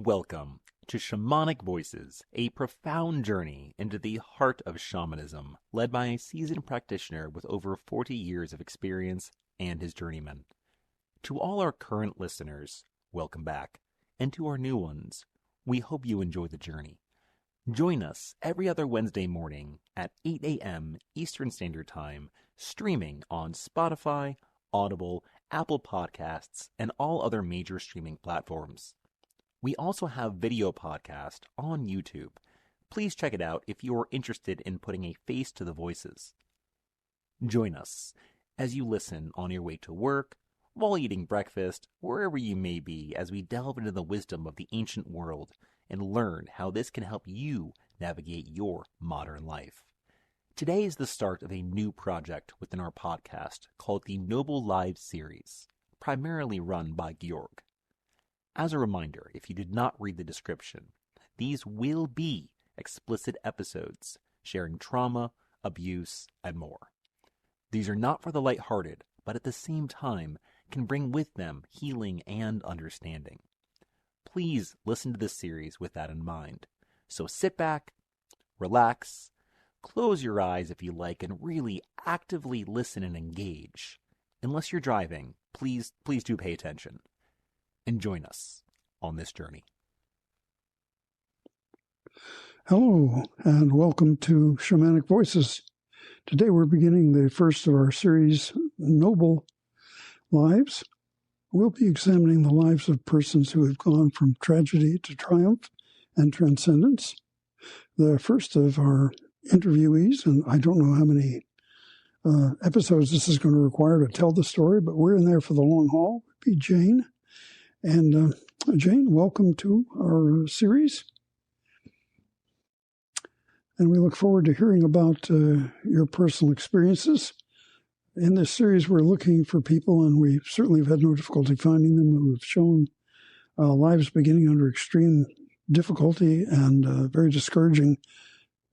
Welcome to Shamanic Voices, a profound journey into the heart of shamanism, led by a seasoned practitioner with over 40 years of experience and his journeyman. To all our current listeners, welcome back, and to our new ones, we hope you enjoy the journey. Join us every other Wednesday morning at 8 a.m. Eastern Standard Time, streaming on Spotify, Audible, Apple Podcasts, and all other major streaming platforms. We also have video podcast on YouTube. Please check it out if you are interested in putting a face to the voices. Join us as you listen on your way to work, while eating breakfast, wherever you may be, as we delve into the wisdom of the ancient world and learn how this can help you navigate your modern life. Today is the start of a new project within our podcast called the Noble Lives series, primarily run by Georg. As a reminder, if you did not read the description, these will be explicit episodes sharing trauma, abuse, and more. These are not for the lighthearted, but at the same time can bring with them healing and understanding. Please listen to this series with that in mind. So sit back, relax, close your eyes if you like, and really actively listen and engage. Unless you're driving, please do pay attention. And join us on this journey. Hello, and welcome to Shamanic Voices. Today we're beginning the first of our series, Noble Lives. We'll be examining the lives of persons who have gone from tragedy to triumph and transcendence. The first of our interviewees, and I don't know how many episodes this is going to require to tell the story, but we're in there for the long haul, would be Jayne. And Jayne, welcome to our series. And we look forward to hearing about your personal experiences. In this series, we're looking for people, and we certainly have had no difficulty finding them, who have shown lives beginning under extreme difficulty and very discouraging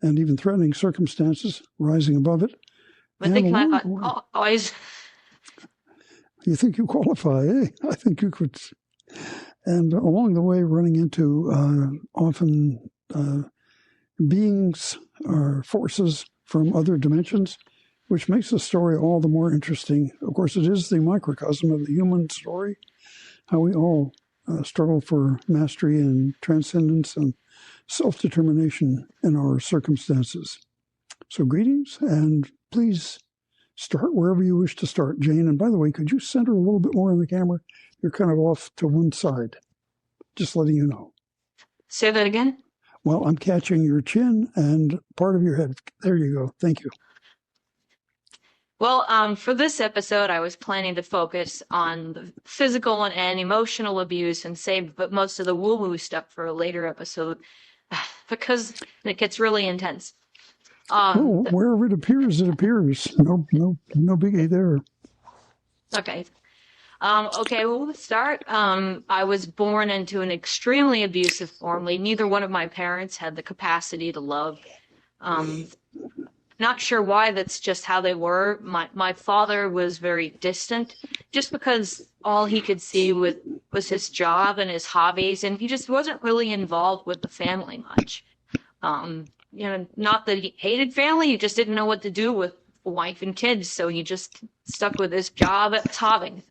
and even threatening circumstances, rising above it. I think always. You think you qualify, eh? I think you could. And along the way, running into often beings or forces from other dimensions, which makes the story all the more interesting. Of course, it is the microcosm of the human story, how we all struggle for mastery and transcendence and self-determination in our circumstances. So greetings, and please start wherever you wish to start, Jayne. And by the way, could you center a little bit more on the camera? You're kind of off to one side. Just letting you know. Say that again? Well, I'm catching your chin and part of your head. There you go. Thank you. Well, for this episode, I was planning to focus on the physical and emotional abuse and save most of the woo-woo stuff for a later episode because it gets really intense. Wherever it appears, it appears. No biggie there. Okay. We'll start. I was born into an extremely abusive family. Neither one of my parents had the capacity to love. Not sure why, that's just how they were. My father was very distant, just because all he could see was his job and his hobbies, and he just wasn't really involved with the family much. Not that he hated family, he just didn't know what to do with a wife and kids, so he just stuck with his job at his hobby.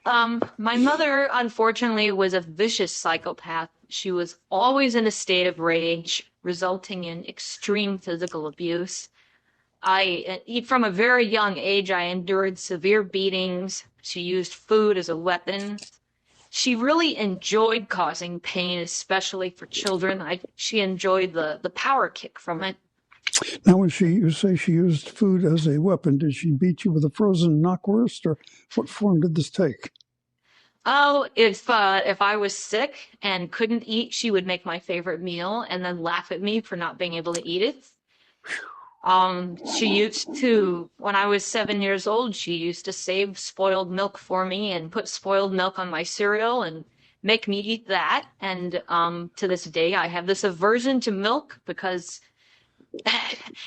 My mother, unfortunately, was a vicious psychopath. She was always in a state of rage, resulting in extreme physical abuse. From a very young age, I endured severe beatings. She used food as a weapon. She really enjoyed causing pain, especially for children. She enjoyed the power kick from it. Now, when you say she used food as a weapon, did she beat you with a frozen knockwurst, or what form did this take? Oh, if I was sick and couldn't eat, she would make my favorite meal and then laugh at me for not being able to eat it. She used to, when I was 7 years old, she used to save spoiled milk for me and put spoiled milk on my cereal and make me eat that. And to this day, I have this aversion to milk because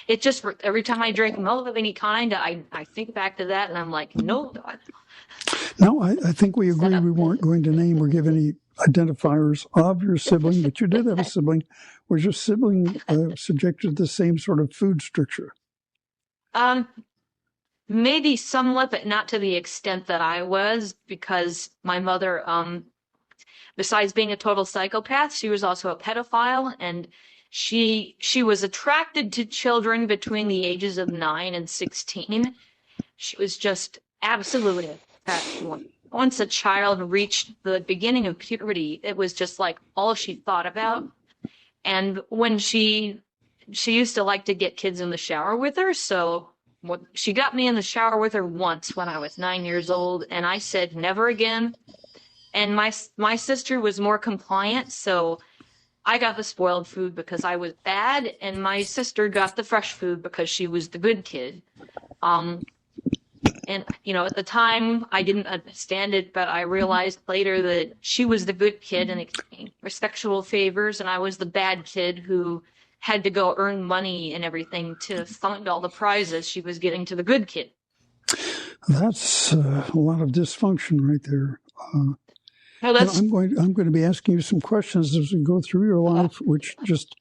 it just, every time I drink milk of any kind, I think back to that and I'm like, no, God. No, I think we agreed we weren't going to name or give any identifiers of your sibling, but you did have a sibling. Was your sibling subjected to the same sort of food stricture? Maybe somewhat, but not to the extent that I was, because my mother, besides being a total psychopath, she was also a pedophile, and she was attracted to children between the ages of 9 and 16. She was just absolutely attracted. Once a child reached the beginning of puberty, it was just like all she thought about. And when she used to like to get kids in the shower with her, so she got me in the shower with her once when I was 9 years old, and I said never again. And my sister was more compliant, so I got the spoiled food because I was bad, and my sister got the fresh food because she was the good kid. And, at the time, I didn't understand it, but I realized later that she was the good kid in exchange for sexual favors, and I was the bad kid who had to go earn money and everything to fund all the prizes she was getting to the good kid. That's a lot of dysfunction right there. No, I'm going to be asking you some questions as we go through your life, which just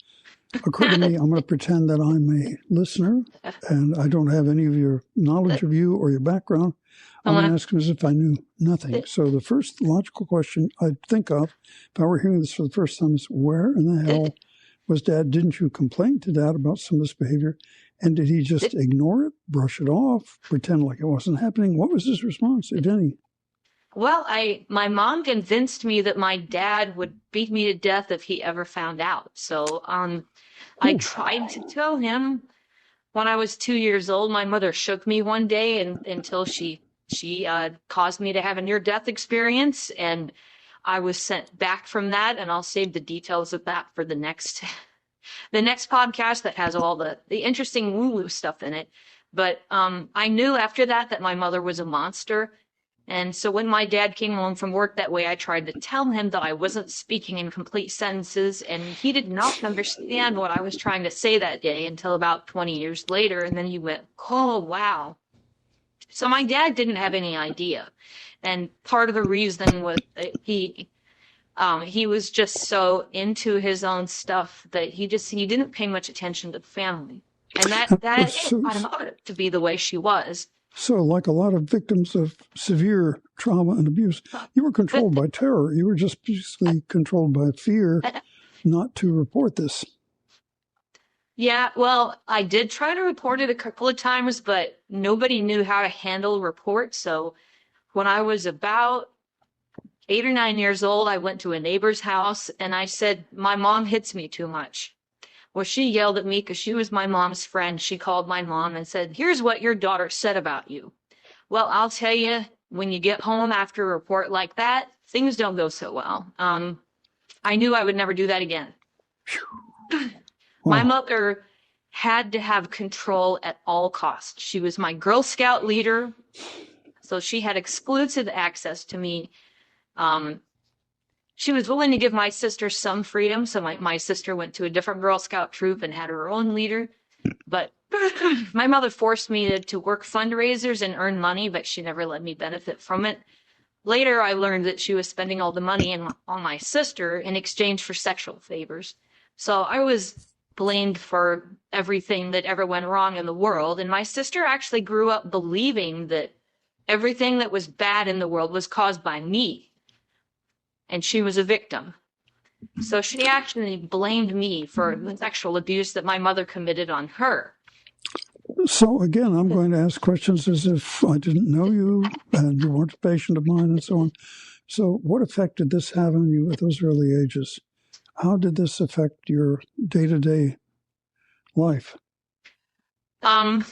occurred to me. I'm going to pretend that I'm a listener, and I don't have any of your knowledge of you or your background. I'm going to ask them as if I knew nothing. So the first logical question I'd think of, if I were hearing this for the first time, is where in the hell was Dad? Didn't you complain to Dad about some of this behavior? And did he just ignore it, brush it off, pretend like it wasn't happening? What was his response, if any? Well, my mom convinced me that my dad would beat me to death if he ever found out. So I tried to tell him when I was 2 years old. My mother shook me one day until she caused me to have a near-death experience, and I was sent back from that, and I'll save the details of that for the next podcast that has all the interesting woo-woo stuff in it. But I knew after that my mother was a monster. And so when my dad came home from work that way, I tried to tell him that I wasn't speaking in complete sentences, and he did not understand what I was trying to say that day until about 20 years later. And then he went, "Oh, wow." So my dad didn't have any idea. And part of the reason was that he was just so into his own stuff that he didn't pay much attention to the family. And that allowed it to be the way she was. So, like a lot of victims of severe trauma and abuse, you were controlled by terror. You were just basically controlled by fear not to report this. Yeah, well, I did try to report it a couple of times, but nobody knew how to handle reports. So when I was about 8 or 9 years old, I went to a neighbor's house and I said, "My mom hits me too much." Well, she yelled at me because she was my mom's friend. She called my mom and said, "Here's what your daughter said about you." Well, I'll tell you, when you get home after a report like that, things don't go so well. I knew I would never do that again. My mother had to have control at all costs. She was my Girl Scout leader, so she had exclusive access to me. She was willing to give my sister some freedom, so my sister went to a different Girl Scout troop and had her own leader. But my mother forced me to work fundraisers and earn money, but she never let me benefit from it. Later, I learned that she was spending all the money on my sister in exchange for sexual favors. So I was blamed for everything that ever went wrong in the world, and my sister actually grew up believing that everything that was bad in the world was caused by me. And she was a victim. So she actually blamed me for the sexual abuse that my mother committed on her. So again, I'm going to ask questions as if I didn't know you and you weren't a patient of mine and so on. So what effect did this have on you at those early ages? How did this affect your day-to-day life? Well,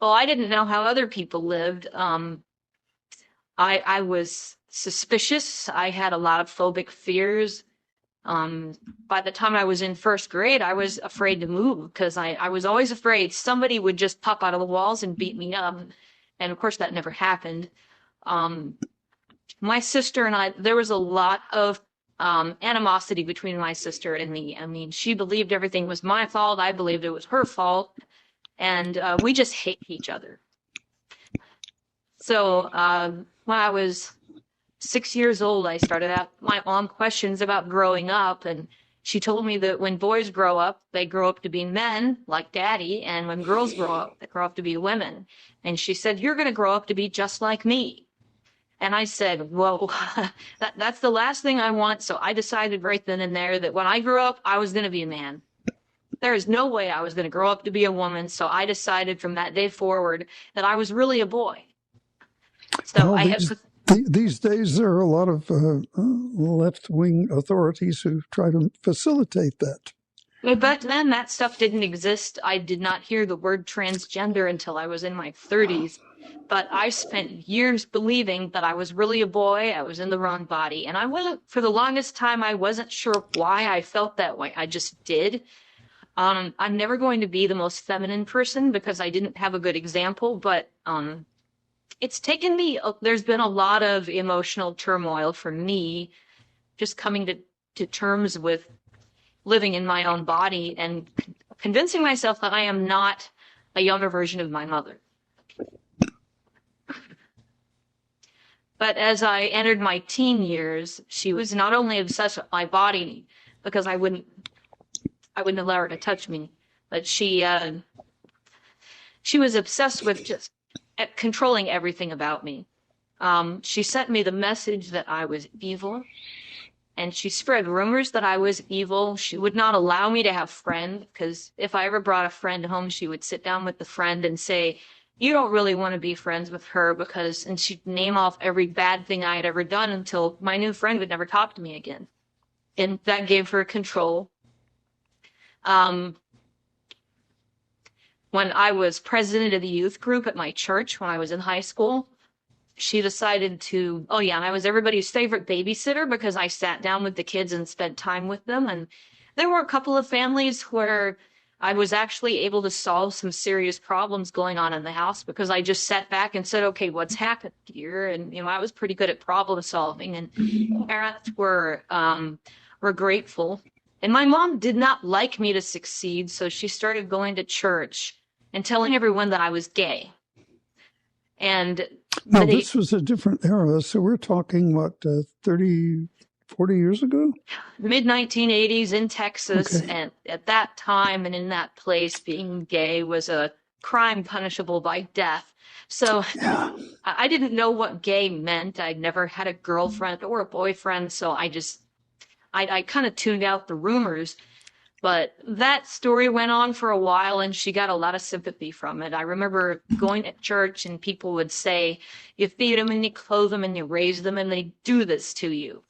I didn't know how other people lived. I was suspicious. I had a lot of phobic fears. By the time I was in first grade, I was afraid to move because I was always afraid somebody would just pop out of the walls and beat me up. And of course, that never happened. My sister and I, there was a lot of animosity between my sister and me. I mean, she believed everything was my fault. I believed it was her fault. And we just hate each other. So when I was 6 years old, I started out my mom questions about growing up, and she told me that when boys grow up, they grow up to be men like daddy, and when girls grow up, they grow up to be women. And she said, you're going to grow up to be just like me. And I said, well, that's the last thing I want. So I decided right then and there that when I grew up, I was going to be a man. There is no way I was going to grow up to be a woman. So I decided from that day forward that I was really a boy. So well, these days, there are a lot of left-wing authorities who try to facilitate that. But then that stuff didn't exist. I did not hear the word transgender until I was in my 30s. But I spent years believing that I was really a boy. I was in the wrong body. And for the longest time, I wasn't sure why I felt that way. I just did. I'm never going to be the most feminine person because I didn't have a good example. But it's taken me, there's been a lot of emotional turmoil for me just coming to terms with living in my own body and convincing myself that I am not a younger version of my mother. But as I entered my teen years, she was not only obsessed with my body because I wouldn't allow her to touch me, but she was obsessed with just controlling everything about me. She sent me the message that I was evil, and she spread rumors that I was evil. She would not allow me to have friends, because if I ever brought a friend home, she would sit down with the friend and say, you don't really want to be friends with her and she'd name off every bad thing I had ever done until my new friend would never talk to me again. And that gave her control. When I was president of the youth group at my church when I was in high school, she decided and I was everybody's favorite babysitter because I sat down with the kids and spent time with them. And there were a couple of families where I was actually able to solve some serious problems going on in the house because I just sat back and said, okay, what's happened here? And, I was pretty good at problem solving, and parents were grateful. And my mom did not like me to succeed, so she started going to church and telling everyone that I was gay. And now, this was a different era, so we're talking, 30, 40 years ago? Mid-1980s in Texas, okay. And at that time and in that place, being gay was a crime punishable by death. So yeah. I didn't know what gay meant. I'd never had a girlfriend or a boyfriend, so I kind of tuned out the rumors. But that story went on for a while, and she got a lot of sympathy from it. I remember going to church, and people would say, you feed them and you clothe them and you raise them, and they do this to you.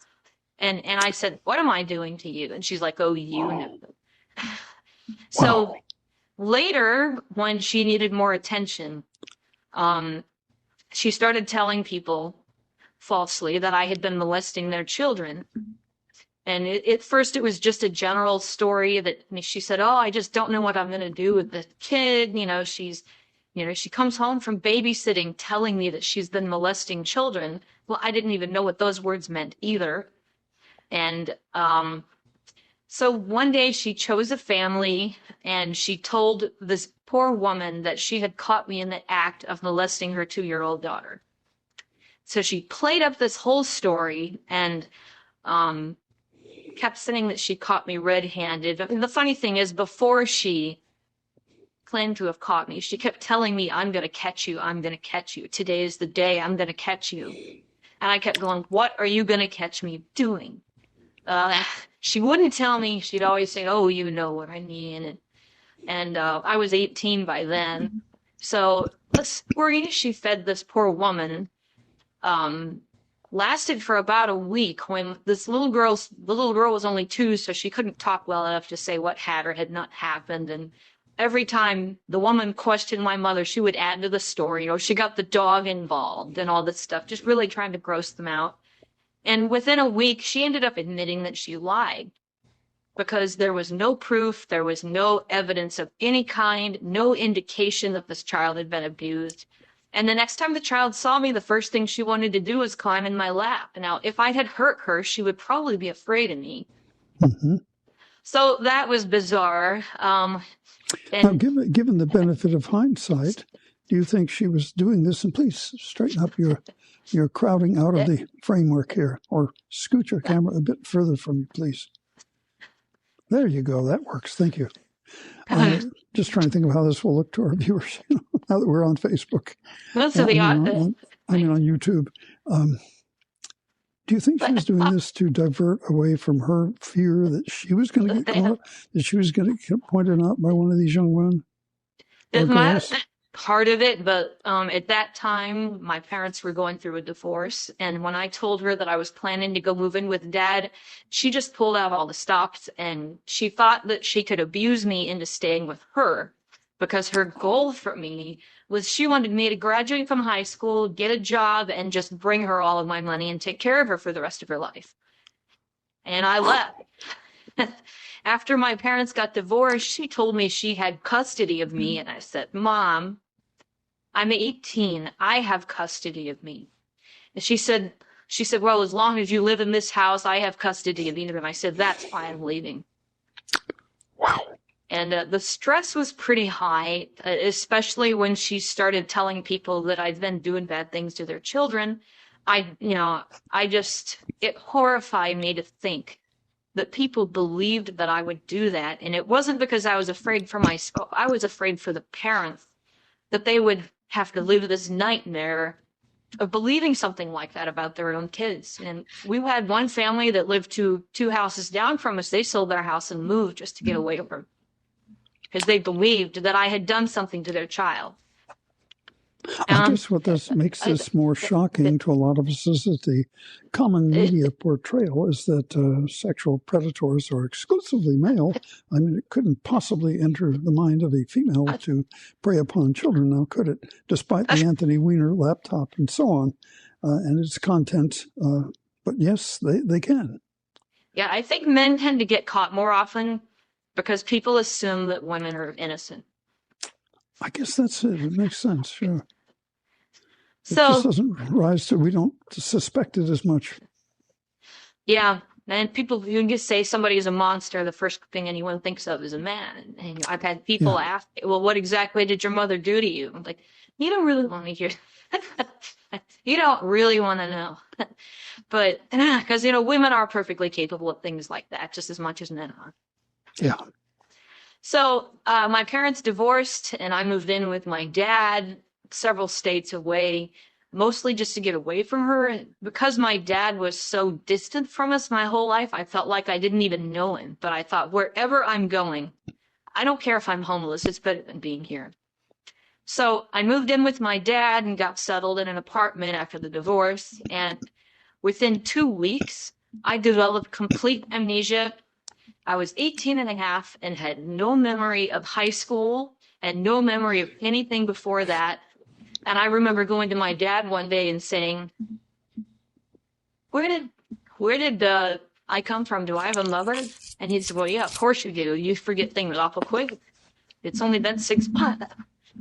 And I said, what am I doing to you? And she's like, oh, you know. So later, when she needed more attention, she started telling people falsely that I had been molesting their children. And at first it was just a general story that she said, oh, I just don't know what I'm going to do with the kid. She comes home from babysitting telling me that she's been molesting children. Well, I didn't even know what those words meant either. And so one day she chose a family, and she told this poor woman that she had caught me in the act of molesting her 2-year-old daughter. So she played up this whole story and kept saying that she caught me red-handed. I mean, the funny thing is, before she claimed to have caught me, she kept telling me, I'm going to catch you, I'm going to catch you. Today is the day I'm going to catch you. And I kept going, what are you going to catch me doing? She wouldn't tell me. She'd always say, oh, you know what I mean. And I was 18 by then. So the story she fed this poor woman lasted for about a week when the little girl was only 2, so she couldn't talk well enough to say what had or had not happened. And every time the woman questioned my mother, she would add to the story, or she got the dog involved and all this stuff, just really trying to gross them out. And within a week, she ended up admitting that she lied because there was no proof, there was no evidence of any kind, no indication that this child had been abused. And the next time the child saw me, the first thing she wanted to do was climb in my lap. Now, if I had hurt her, she would probably be afraid of me. Mm-hmm. So that was bizarre. Now, given the benefit of hindsight, do you think she was doing this? And please straighten up your crowding out of the framework here, or scoot your camera a bit further from you, please. There you go. That works. Thank you. Just trying to think of how this will look to our viewers now that we're on Facebook. Most of the on YouTube. Do you think she was doing this to divert away from her fear that she was going to get caught, that she was going to get pointed out by one of these young women? Part of it, but at that time, my parents were going through a divorce, and when I told her that I was planning to go move in with Dad, she just pulled out all the stops, and she thought that she could abuse me into staying with her, because her goal for me was she wanted me to graduate from high school, get a job, and just bring her all of my money and take care of her for the rest of her life. And I left. After my parents got divorced, she told me she had custody of me, and I said, Mom, I'm 18. I have custody of me. And she said, well, as long as you live in this house, I have custody of you. And I said, that's why I'm leaving. Wow. And the stress was pretty high, especially when she started telling people that I'd been doing bad things to their children. It horrified me to think that people believed that I would do that. And it wasn't because I was afraid for myself. I was afraid for the parents, that they would have to live this nightmare of believing something like that about their own kids. And we had one family that lived two houses down from us. They sold their house and moved just to get away from her, because they believed that I had done something to their child. I guess what this makes this more shocking to a lot of us is that the common media portrayal is that sexual predators are exclusively male. I mean, it couldn't possibly enter the mind of a female to prey upon children, now could it? Despite the Anthony Weiner laptop and so on, and its content. But yes, they can. Yeah, I think men tend to get caught more often because people assume that women are innocent. I guess that's it. It makes sense, sure. It So, just doesn't rise to, we don't suspect it as much. yeah, and people, you can just say somebody is a monster, the first thing anyone thinks of is a man. And I've had people ask, well, what exactly did your mother do to you? I'm like, you don't really want to hear. You don't really want to know. But, because, women are perfectly capable of things like that, just as much as men are. Yeah. So my parents divorced, and I moved in with my dad several states away, mostly just to get away from her. And because my dad was so distant from us my whole life, I felt like I didn't even know him. But I thought, wherever I'm going, I don't care if I'm homeless. It's better than being here. So I moved in with my dad and got settled in an apartment after the divorce. And within 2 weeks, I developed complete amnesia. I was 18 and a half and had no memory of high school and no memory of anything before that. And I remember going to my dad one day and saying, where did I come from? Do I have a mother? And he said, well, yeah, of course you do. You forget things awful quick. It's only been 6 months.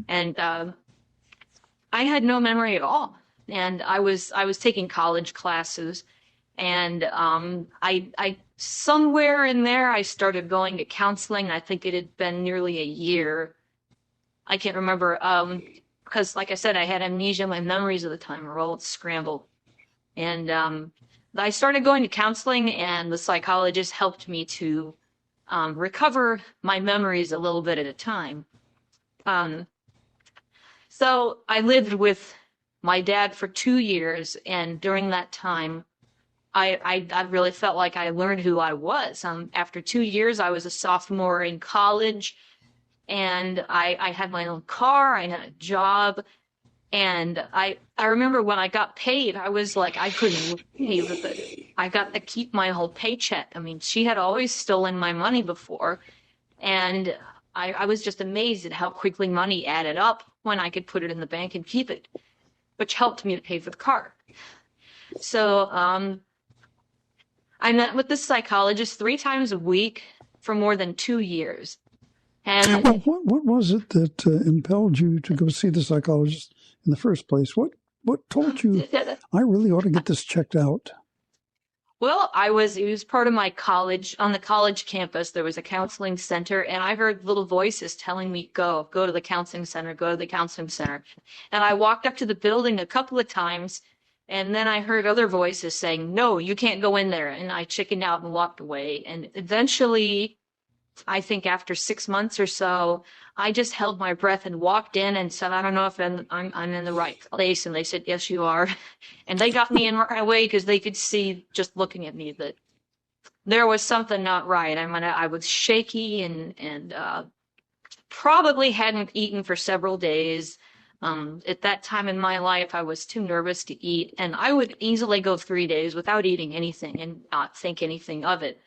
And I had no memory at all. And I was taking college classes, and I somewhere in there I started going to counseling. I think it had been nearly a year. I can't remember, because like I said, I had amnesia. My memories of the time were all scrambled. And I started going to counseling, and the psychologist helped me to recover my memories a little bit at a time. So I lived with my dad for 2 years, and during that time, I really felt like I learned who I was. After 2 years, I was a sophomore in college, and I had my own car, I had a job, and I remember when I got paid, I was like, I couldn't believe it. I got to keep my whole paycheck. I mean, she had always stolen my money before, and I was just amazed at how quickly money added up when I could put it in the bank and keep it, which helped me to pay for the car. So I met with this psychologist 3 times a week for more than 2 years. And what was it that impelled you to go see the psychologist in the first place? What told you, I really ought to get this checked out? Well, it was part of my college, on the college campus, there was a counseling center, and I heard little voices telling me, go to the counseling center, go to the counseling center. And I walked up to the building a couple of times, and then I heard other voices saying, no, you can't go in there. And I chickened out and walked away. And eventually, I think after 6 months or so, I just held my breath and walked in and said, I don't know if I'm in the right place. And they said, yes, you are. And they got me in right away because they could see just looking at me that there was something not right. I mean, I was shaky and probably hadn't eaten for several days. At that time in my life, I was too nervous to eat, and I would easily go 3 days without eating anything and not think anything of it.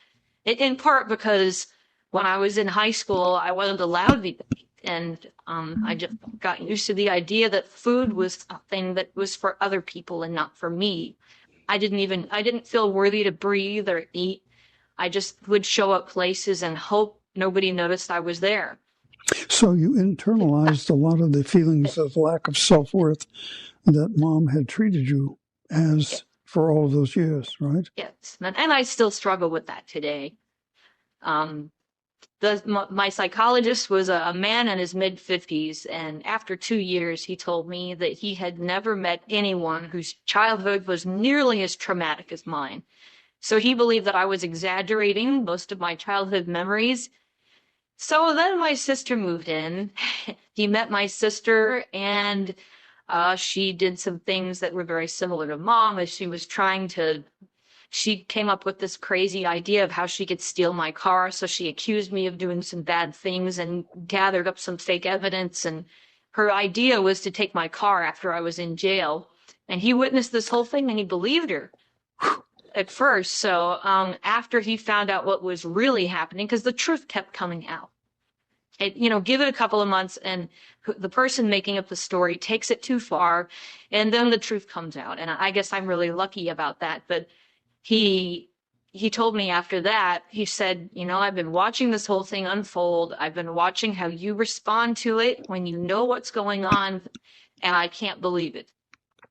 In part because when I was in high school, I wasn't allowed to eat, and I just got used to the idea that food was a thing that was for other people and not for me. I didn't feel worthy to breathe or eat. I just would show up places and hope nobody noticed I was there. So you internalized a lot of the feelings of lack of self-worth that Mom had treated you as for all of those years, right? Yes, and I still struggle with that today. My psychologist was a man in his mid-50s, and after 2 years, he told me that he had never met anyone whose childhood was nearly as traumatic as mine. So he believed that I was exaggerating most of my childhood memories. So then my sister moved in. He met my sister, and she did some things that were very similar to Mom, as she came up with this crazy idea of how she could steal my car. So she accused me of doing some bad things and gathered up some fake evidence. And her idea was to take my car after I was in jail. And he witnessed this whole thing, and he believed her at first. So after he found out what was really happening, because the truth kept coming out. Give it a couple of months, and the person making up the story takes it too far, and then the truth comes out. And I guess I'm really lucky about that. But he told me after that, he said, I've been watching this whole thing unfold. I've been watching how you respond to it when you know what's going on, and I can't believe it.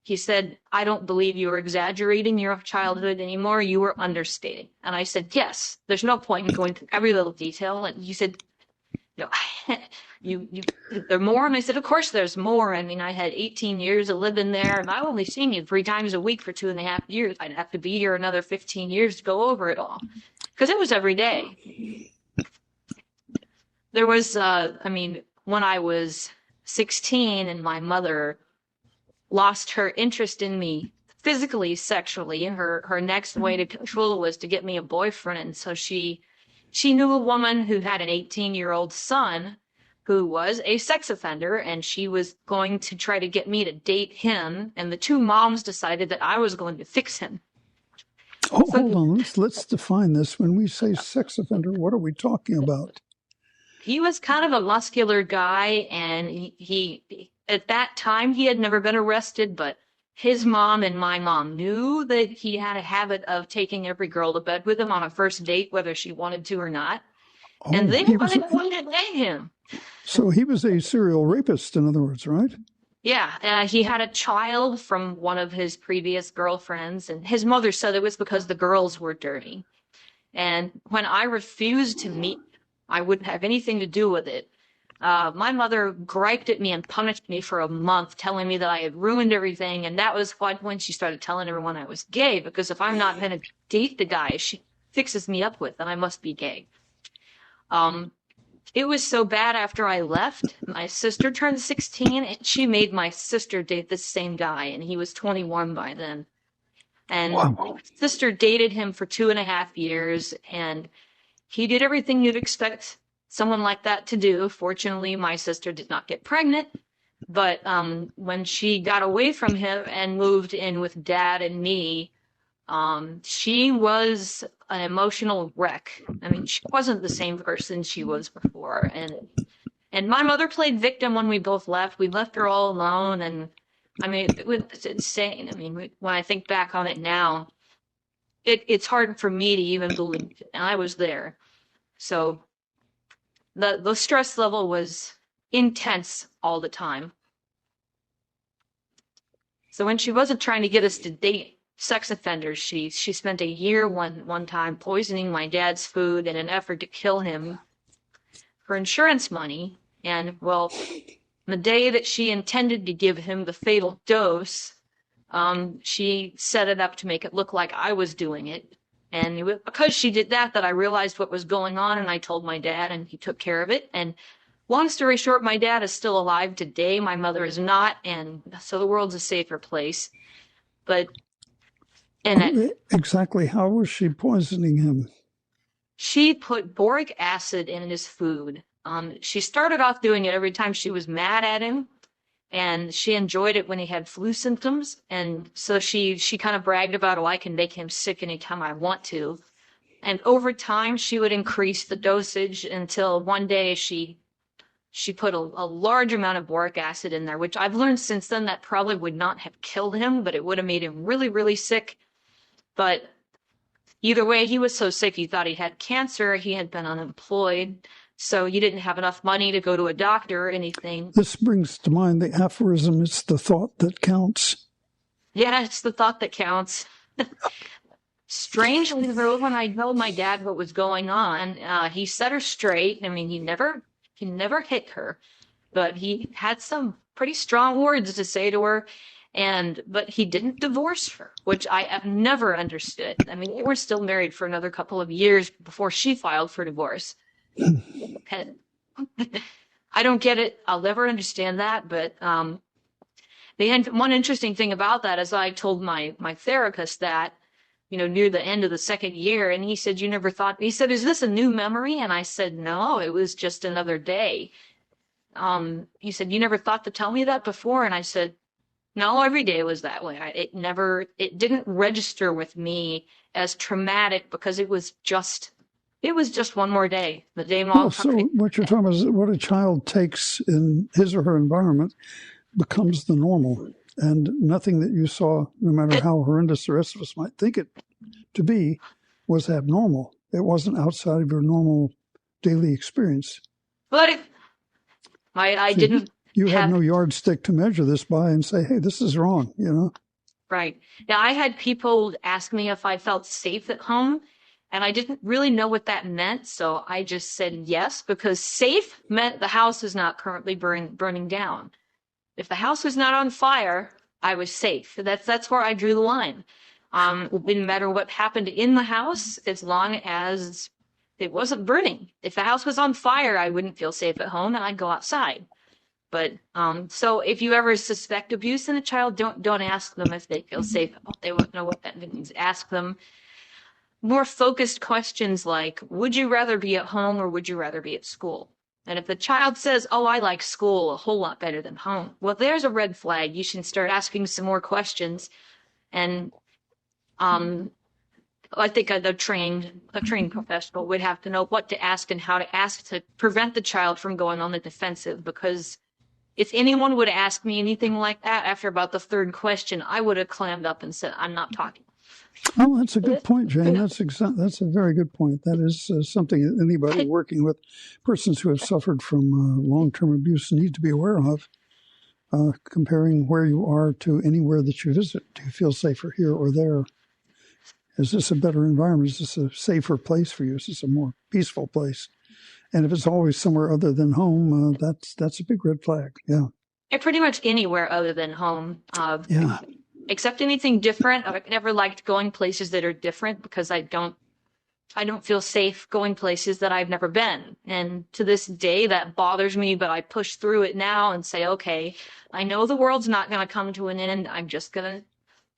He said, I don't believe you were exaggerating your childhood anymore. You were understating. And I said, yes, there's no point in going through every little detail. And he said, no, there more? And I said, of course there's more. I mean, I had 18 years of living there, and I only seen you 3 times a week for 2.5 years. I'd have to be here another 15 years to go over it all, because it was every day. There was, when I was 16 and my mother lost her interest in me physically, sexually, her next way to control was to get me a boyfriend. And so she knew a woman who had an 18-year-old son who was a sex offender, and she was going to try to get me to date him, and the two moms decided that I was going to fix him. Oh, hold on. Let's define this. When we say sex offender, what are we talking about? He was kind of a muscular guy, and he at that time, he had never been arrested, but his mom and my mom knew that he had a habit of taking every girl to bed with him on a first date, whether she wanted to or not. Oh, and they wanted to date him. So he was a serial rapist, in other words, right? Yeah. He had a child from one of his previous girlfriends, and his mother said it was because the girls were dirty. And when I refused to meet, I wouldn't have anything to do with it. My mother griped at me and punished me for a month, telling me that I had ruined everything. And that was when she started telling everyone I was gay, because if I'm not going to date the guy she fixes me up with, then I must be gay. It was so bad after I left, my sister turned 16, and she made my sister date the same guy, and he was 21 by then. And wow. My sister dated him for 2.5 years, and he did everything you'd expect someone like that to do. Fortunately, my sister did not get pregnant, but when she got away from him and moved in with Dad and me, she was an emotional wreck. I mean, she wasn't the same person she was before. And my mother played victim when we both left. We left her all alone, and I mean, it's insane. I mean, when I think back on it now, it's hard for me to even believe it. And I was there. So the stress level was intense all the time. So when she wasn't trying to get us to date, sex offenders. She spent a year one time poisoning my dad's food in an effort to kill him for insurance money. And well, the day that she intended to give him the fatal dose, she set it up to make it look like I was doing it. And because she did that, I realized what was going on, and I told my dad, and he took care of it. And long story short, my dad is still alive today. My mother is not, and so the world's a safer place. But exactly how was she poisoning him? She put boric acid in his food. She started off doing it every time she was mad at him, and she enjoyed it when he had flu symptoms. And so she kind of bragged about, oh, I can make him sick anytime I want to. And over time, she would increase the dosage until one day she put a large amount of boric acid in there, which I've learned since then that probably would not have killed him, but it would have made him really, really sick. But either way, he was so sick he thought he had cancer. He had been unemployed, so he didn't have enough money to go to a doctor or anything. This brings to mind the aphorism, it's the thought that counts. Yeah, it's the thought that counts. Strangely, though, when I told my dad what was going on, he set her straight. I mean, he never hit her, but he had some pretty strong words to say to her. But he didn't divorce her, which I have never understood. I mean, they were still married for another couple of years before she filed for divorce. I don't get it. I'll never understand that. But one interesting thing about that is I told my therapist that, near the end of the second year, and he said, you never thought, he said, is this a new memory? And I said, no, it was just another day. He said, you never thought to tell me that before? And I said, no, every day was that way. It didn't register with me as traumatic because it was just one more day. The day mom. So what you're talking about is what a child takes in his or her environment becomes the normal, and nothing that you saw, no matter how horrendous the rest of us might think it to be, was abnormal. It wasn't outside of your normal daily experience. But I didn't. You had no yardstick to measure this by and say, hey, this is wrong, Right. Now, I had people ask me if I felt safe at home, and I didn't really know what that meant, so I just said yes, because safe meant the house is not currently burning down. If the house was not on fire, I was safe. That's where I drew the line. It didn't matter what happened in the house as long as it wasn't burning. If the house was on fire, I wouldn't feel safe at home, and I'd go outside. But so if you ever suspect abuse in a child, don't ask them if they feel safe. They won't know what that means. Ask them more focused questions like, would you rather be at home or would you rather be at school? And if the child says, oh, I like school a whole lot better than home, well, there's a red flag. You should start asking some more questions. And I think a trained professional would have to know what to ask and how to ask to prevent the child from going on the defensive, because if anyone would ask me anything like that after about the third question, I would have clammed up and said, I'm not talking. Oh, that's a good point, Jayne. That's a very good point. That is something that anybody working with persons who have suffered from long-term abuse need to be aware of, comparing where you are to anywhere that you visit. Do you feel safer here or there? Is this a better environment? Is this a safer place for you? Is this a more peaceful place? And if it's always somewhere other than home, that's a big red flag. Yeah. And pretty much anywhere other than home. Yeah. Except anything different. I've never liked going places that are different because I don't feel safe going places that I've never been. And to this day, that bothers me, but I push through it now and say, okay, I know the world's not going to come to an end. I'm just going to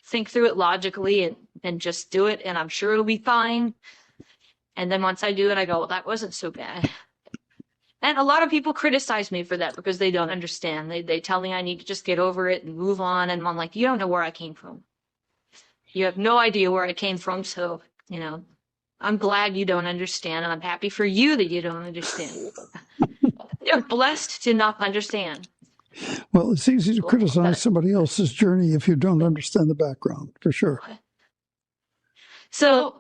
think through it logically and just do it. And I'm sure it'll be fine. And then once I do it, I go, well, that wasn't so bad. And a lot of people criticize me for that because they don't understand. They tell me I need to just get over it and move on. And I'm like, you don't know where I came from. You have no idea where I came from. So, I'm glad you don't understand. And I'm happy for you that you don't understand. You're blessed to not understand. Well, it's easy to criticize somebody else's journey if you don't understand the background, for sure. So,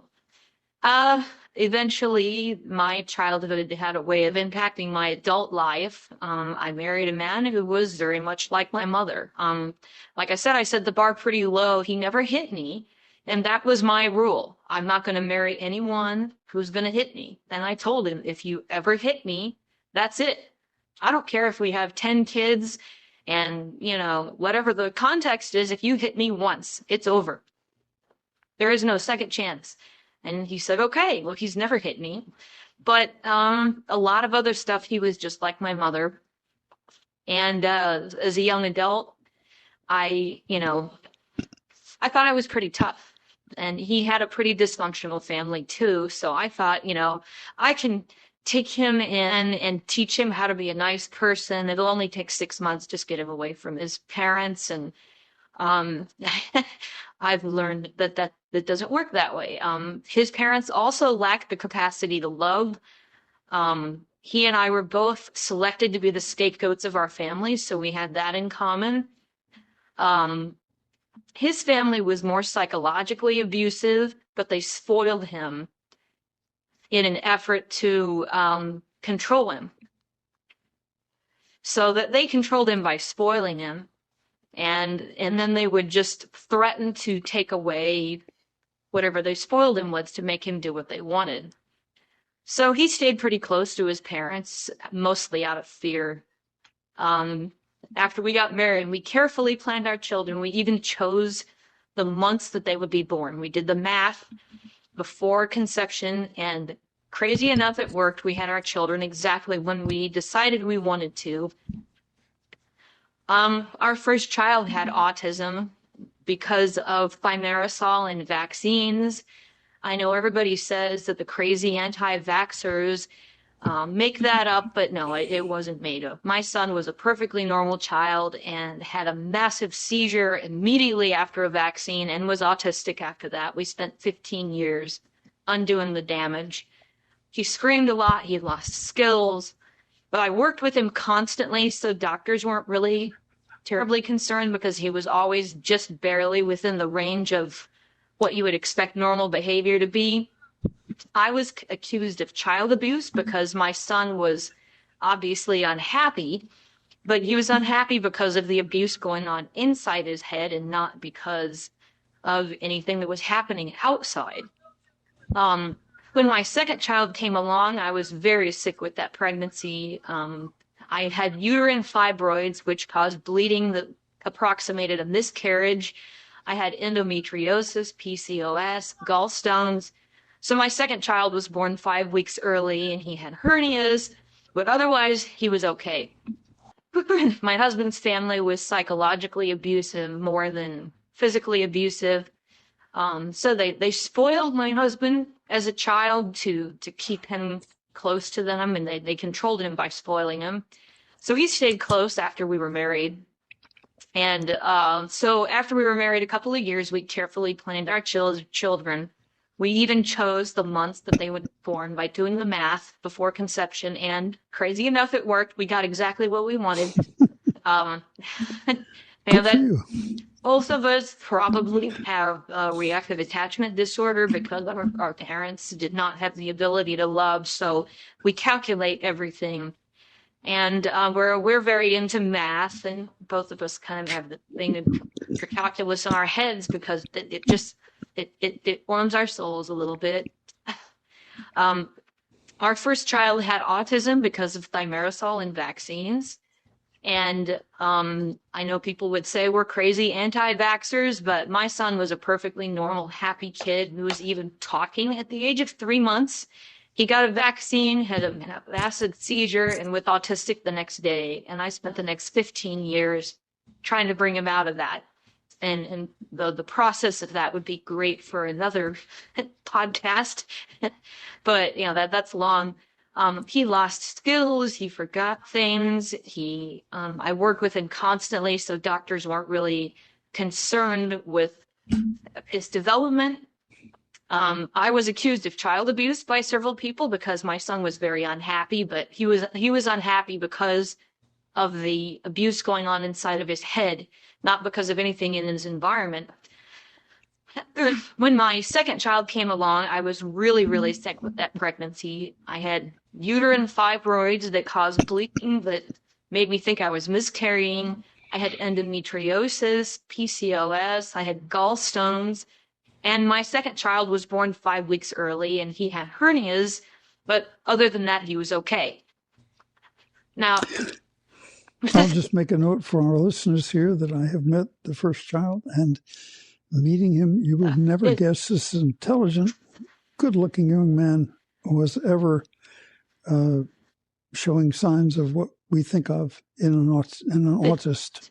eventually, my childhood had a way of impacting my adult life. I married a man who was very much like my mother. Like I said, I set the bar pretty low. He never hit me. And that was my rule. I'm not going to marry anyone who's going to hit me. And I told him, if you ever hit me, that's it. I don't care if we have 10 kids and, whatever the context is, if you hit me once, it's over. There is no second chance. And he said, okay. Well, he's never hit me. But a lot of other stuff, he was just like my mother. And as a young adult, I thought I was pretty tough. And he had a pretty dysfunctional family too. So I thought, I can take him in and teach him how to be a nice person. It'll only take 6 months, just get him away from his parents. And I've learned that doesn't work that way. His parents also lack the capacity to love. He and I were both selected to be the scapegoats of our family, so we had that in common. His family was more psychologically abusive, but they spoiled him in an effort to control him. So that they controlled him by spoiling him. And then they would just threaten to take away whatever they spoiled him with to make him do what they wanted. So he stayed pretty close to his parents, mostly out of fear. After we got married, we carefully planned our children. We even chose the months that they would be born. We did the math before conception, and crazy enough, it worked. We had our children exactly when we decided we wanted to. Our first child had autism because of thimerosal and vaccines. I know everybody says that the crazy anti-vaxxers make that up, but no, it wasn't made up. My son was a perfectly normal child and had a massive seizure immediately after a vaccine and was autistic after that. We spent 15 years undoing the damage. He screamed a lot. He lost skills. But I worked with him constantly, so doctors weren't really terribly concerned because he was always just barely within the range of what you would expect normal behavior to be. I was accused of child abuse because my son was obviously unhappy, but he was unhappy because of the abuse going on inside his head and not because of anything that was happening outside. When my second child came along, I was very sick with that pregnancy. I had uterine fibroids, which caused bleeding that approximated a miscarriage. I had endometriosis, PCOS, gallstones. So my second child was born 5 weeks early, and he had hernias, but otherwise he was okay. My husband's family was psychologically abusive more than physically abusive. So they spoiled my husband as a child to keep him close to them, and they controlled him by spoiling him. So he stayed close after we were married. And so after we were married a couple of years, we carefully planned our children. We even chose the months that they would be born by doing the math before conception, and crazy enough, it worked. We got exactly what we wanted. Both of us probably have reactive attachment disorder because our parents did not have the ability to love, so we calculate everything. And we're very into math, and both of us kind of have the thing for calculus in our heads because it warms our souls a little bit. Our first child had autism because of thimerosal and vaccines. And I know people would say we're crazy anti-vaxxers, but my son was a perfectly normal, happy kid who was even talking at the age of 3 months. He got a vaccine, had an acid seizure, and was autistic the next day. And I spent the next 15 years trying to bring him out of that. And the process of that would be great for another podcast. But, that's long. He lost skills. He forgot things. I worked with him constantly, so doctors weren't really concerned with his development. I was accused of child abuse by several people because my son was very unhappy, but he was unhappy because of the abuse going on inside of his head, not because of anything in his environment. When my second child came along, I was really, really sick with that pregnancy. I had uterine fibroids that caused bleeding that made me think I was miscarrying. I had endometriosis, PCOS, I had gallstones. And my second child was born 5 weeks early, and he had hernias, but other than that, he was okay. Now, I'll just make a note for our listeners here that I have met the first child, and meeting him, you would never guess this intelligent, good-looking young man was ever showing signs of what we think of in an autist.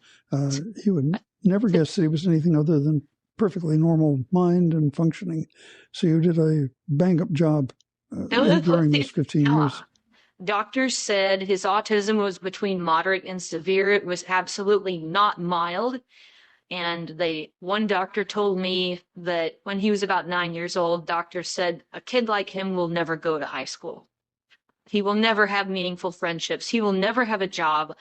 He would never guess that he was anything other than perfectly normal mind and functioning. So you did a bang-up job during these 15 years. Doctors said his autism was between moderate and severe. It was absolutely not mild. And one doctor told me that when he was about 9 years old, doctors said a kid like him will never go to high school. He will never have meaningful friendships. He will never have a job.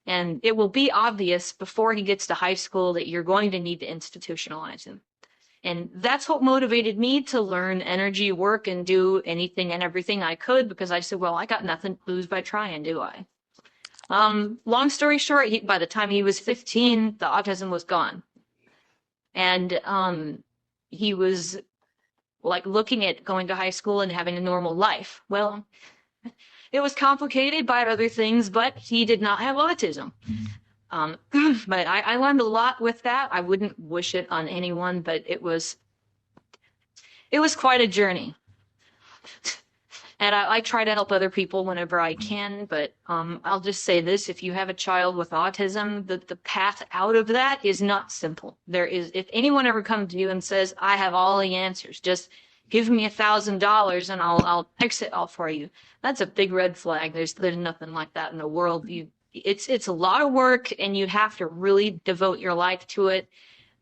And it will be obvious before he gets to high school that you're going to need to institutionalize him. And that's what motivated me to learn energy work and do anything and everything I could, because I said, well, I got nothing to lose by trying, do I? Long story short, by the time he was 15, the autism was gone. And he was like looking at going to high school and having a normal life. Well, it was complicated by other things, but he did not have autism. But I learned a lot with that. I wouldn't wish it on anyone, but it was quite a journey. And I try to help other people whenever I can, but I'll just say this: if you have a child with autism, the path out of that is not simple. If anyone ever comes to you and says, I have all the answers, just give me $1,000 and I'll fix it all for you, that's a big red flag. There's nothing like that in the world. It's a lot of work, and you have to really devote your life to it,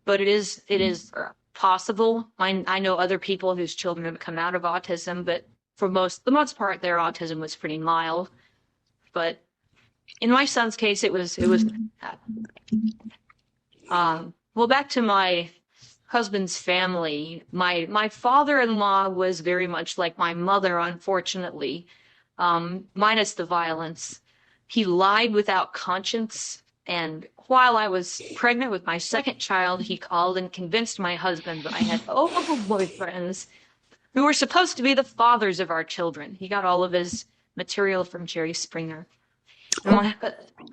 but it is possible. I know other people whose children have come out of autism, but for the most part, their autism was pretty mild. But in my son's case, it was. Well, back to my husband's family. My father-in-law was very much like my mother, unfortunately, minus the violence. He lied without conscience. And while I was pregnant with my second child, he called and convinced my husband that I had boyfriends who were supposed to be the fathers of our children. He got all of his material from Jerry Springer. My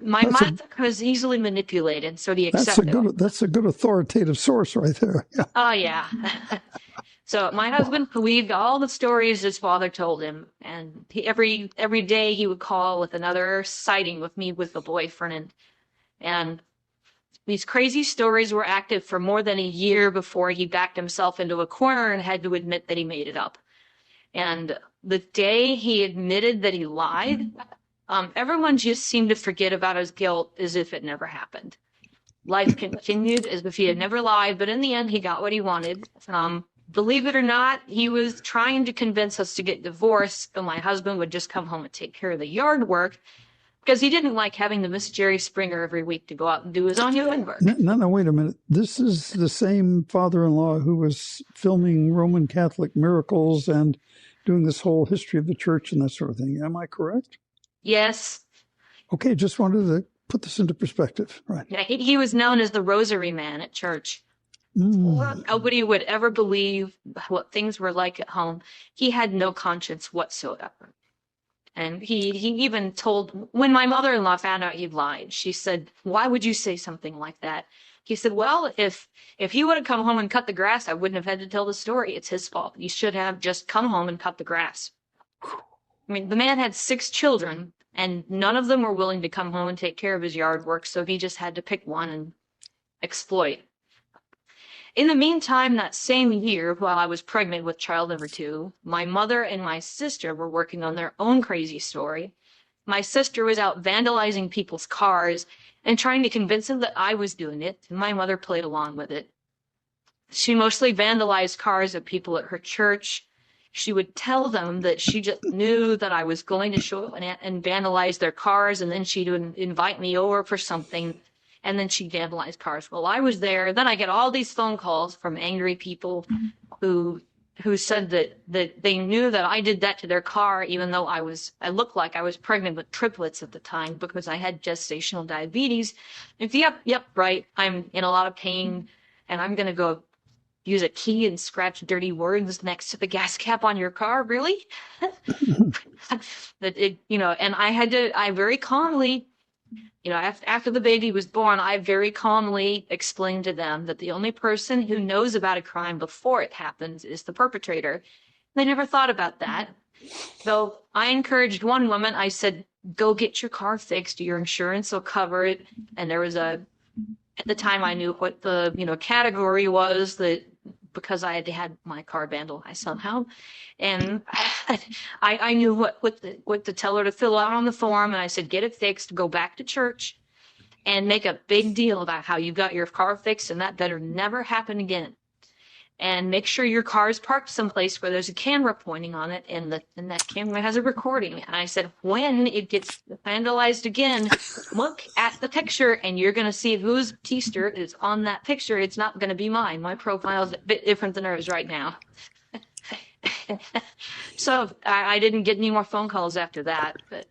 mother was easily manipulated, so he accepted. That's a good authoritative source right there. Yeah. Oh, yeah. So my husband believed all the stories his father told him, and every day he would call with another sighting with me with a boyfriend. And these crazy stories were active for more than a year before he backed himself into a corner and had to admit that he made it up. And the day he admitted that he lied, everyone just seemed to forget about his guilt as if it never happened. Life continued as if he had never lied, but in the end, he got what he wanted. Believe it or not, he was trying to convince us to get divorced, so my husband would just come home and take care of the yard work, because he didn't like having to miss Jerry Springer every week to go out and do his own yard work. No, wait a minute. This is the same father-in-law who was filming Roman Catholic miracles and doing this whole history of the church and that sort of thing. Am I correct? Yes. Okay, just wanted to put this into perspective. Right. Yeah, he was known as the Rosary Man at church. Nobody would ever believe what things were like at home. He had no conscience whatsoever. And he even told, when my mother-in-law found out he lied, she said, why would you say something like that? He said, well, if he would have come home and cut the grass, I wouldn't have had to tell the story. It's his fault. You should have just come home and cut the grass. I mean, the man had 6 children, and none of them were willing to come home and take care of his yard work, so he just had to pick one and exploit. In the meantime, that same year, while I was pregnant with child number 2, my mother and my sister were working on their own crazy story. My sister was out vandalizing people's cars and trying to convince them that I was doing it, and my mother played along with it. She mostly vandalized cars of people at her church. She would tell them that she just knew that I was going to show up and vandalize their cars, and then she would invite me over for something, and then she vandalized cars. Well, I was there. Then I get all these phone calls from angry people who said that they knew that I did that to their car, even though I looked like I was pregnant with triplets at the time because I had gestational diabetes. Yep, right. I'm in a lot of pain, and I'm going to go use a key and scratch dirty words next to the gas cap on your car. Really? And I very calmly, after the baby was born, I very calmly explained to them that the only person who knows about a crime before it happens is the perpetrator. They never thought about that. So I encouraged one woman, I said, go get your car fixed. Your insurance will cover it. And there was at the time I knew what the, category was, that because I had my car vandalized somehow. And I knew what to tell her to fill out on the form. And I said, get it fixed, go back to church and make a big deal about how you got your car fixed. And that better never happen again. And make sure your car is parked someplace where there's a camera pointing on it, and that camera has a recording. And I said, when it gets vandalized again, look at the picture, and you're going to see whose T-shirt is on that picture. It's not going to be mine. My profile's a bit different than hers right now. So I didn't get any more phone calls after that. But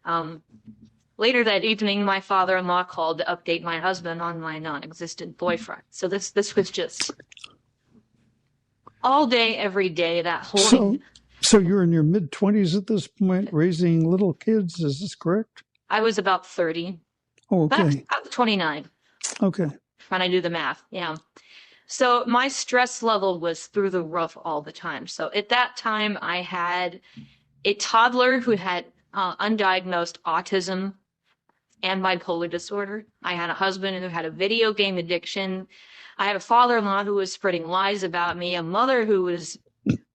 later that evening, my father-in-law called to update my husband on my non-existent boyfriend. So this was just all day, every day, that whole... So you're in your mid-20s at this point, raising little kids, is this correct? I was about 30. Oh, okay. About 29. Okay. When I do the math, yeah. So my stress level was through the roof all the time. So at that time, I had a toddler who had undiagnosed autism and bipolar disorder. I had a husband who had a video game addiction. I had a father-in-law who was spreading lies about me, a mother who was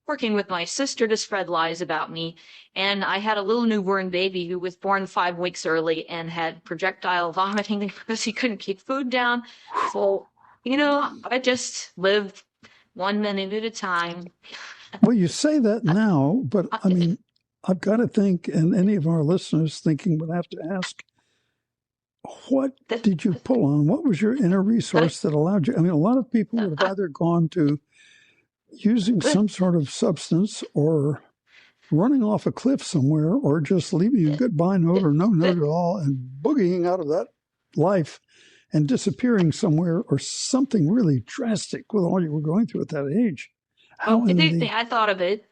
working with my sister to spread lies about me, and I had a little newborn baby who was born 5 weeks early and had projectile vomiting because he couldn't keep food down. So, I just lived 1 minute at a time. Well, you say that now, but I mean, I've got to think, and any of our listeners thinking would have to ask, what did you pull on? What was your inner resource that allowed you? I mean, a lot of people would have either gone to using some sort of substance or running off a cliff somewhere or just leaving a goodbye note or no note at all and boogieing out of that life and disappearing somewhere or something really drastic with all you were going through at that age. I thought of it.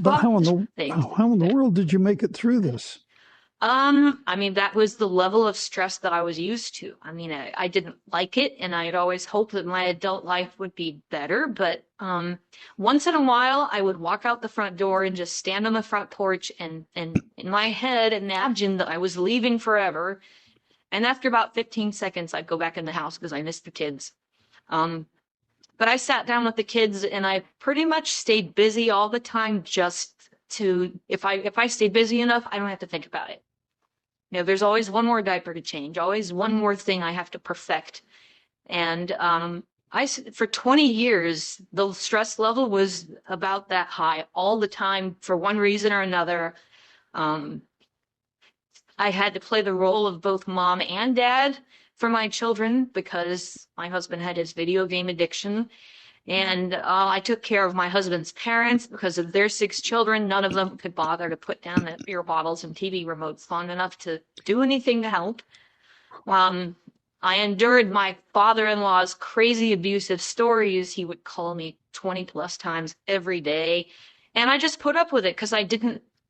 But how in the world did you make it through this? That was the level of stress that I was used to. I didn't like it, and I had always hoped that my adult life would be better. But once in a while, I would walk out the front door and just stand on the front porch and in my head imagine that I was leaving forever. And after about 15 seconds, I'd go back in the house because I missed the kids. But I sat down with the kids, and I pretty much stayed busy all the time just to, if I stay busy enough, I don't have to think about it. There's always one more diaper to change, always one more thing I have to perfect. And for 20 years, the stress level was about that high all the time for one reason or another. I had to play the role of both mom and dad for my children because my husband had his video game addiction. And I took care of my husband's parents because of their 6 children. None of them could bother to put down the beer bottles and TV remotes long enough to do anything to help. I endured my father-in-law's crazy abusive stories. He would call me 20 plus times every day. And I just put up with it because I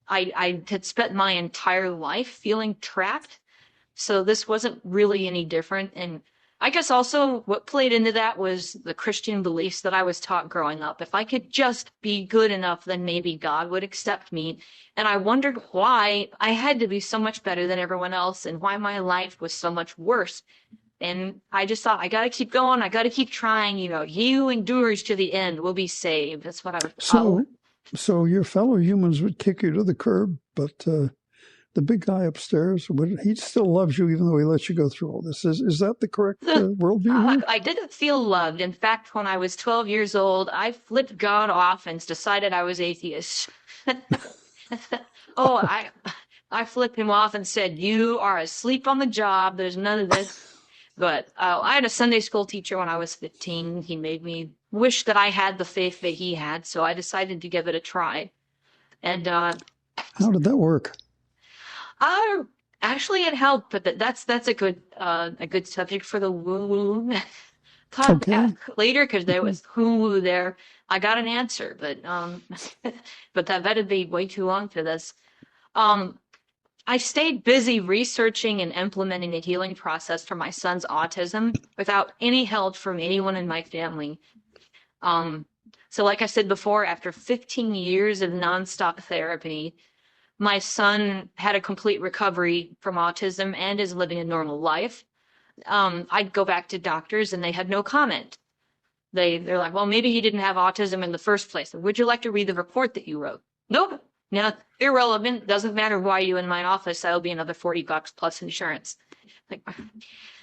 had spent my entire life feeling trapped. So this wasn't really any different. And I guess also what played into that was the Christian beliefs that I was taught growing up. If I could just be good enough, then maybe God would accept me. And I wondered why I had to be so much better than everyone else and why my life was so much worse. And I just thought, I got to keep going. I got to keep trying. He who endures to the end will be saved. That's what I was taught. So your fellow humans would kick you to the curb, but the big guy upstairs, he still loves you even though he lets you go through all this. Is that the correct worldview? I didn't feel loved. In fact, when I was 12 years old, I flipped God off and decided I was atheist. I flipped him off and said, you are asleep on the job. There's none of this. But I had a Sunday school teacher when I was 15. He made me wish that I had the faith that he had, so I decided to give it a try. And how did that work? Actually, it helped, but that's a good subject for the woo-woo. contact later because there was Hulu there. I got an answer, but but that better be way too long for this. I stayed busy researching and implementing the healing process for my son's autism without any help from anyone in my family. So like I said before, after 15 years of nonstop therapy, my son had a complete recovery from autism and is living a normal life. I'd go back to doctors and they had no comment. They're like, well, maybe he didn't have autism in the first place. Would you like to read the report that you wrote? Nope. No, irrelevant. Doesn't matter why you in my office. That'll be another $40 plus insurance.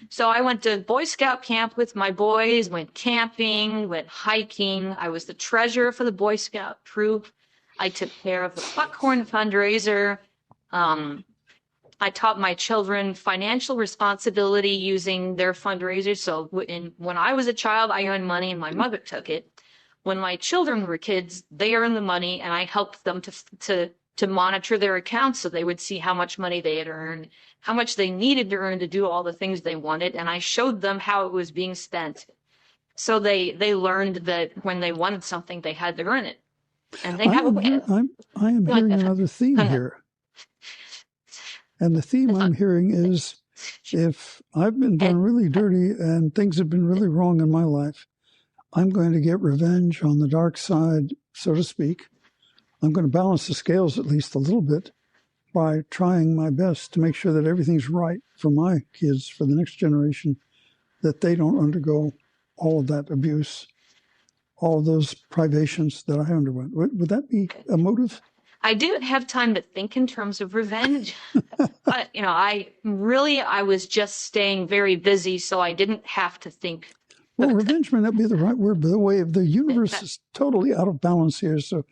So I went to Boy Scout camp with my boys, went camping, went hiking. I was the treasurer for the Boy Scout troop. I took care of the Buckhorn fundraiser. I taught my children financial responsibility using their fundraisers. So when I was a child, I earned money and my mother took it. When my children were kids, they earned the money and I helped them to monitor their accounts so they would see how much money they had earned, how much they needed to earn to do all the things they wanted. And I showed them how it was being spent. So they learned that when they wanted something, they had to earn it. And they I am hearing another theme here. And the theme I'm hearing is, if I've been done really dirty and things have been really wrong in my life, I'm going to get revenge on the dark side, so to speak. I'm going to balance the scales at least a little bit by trying my best to make sure that everything's right for my kids, for the next generation, that they don't undergo all of that abuse, all of those privations that I underwent. Would that be a motive? I didn't have time to think in terms of revenge. But, I was just staying very busy, so I didn't have to think. Well, revenge may not be the right word, but the way of the universe is totally out of balance here. So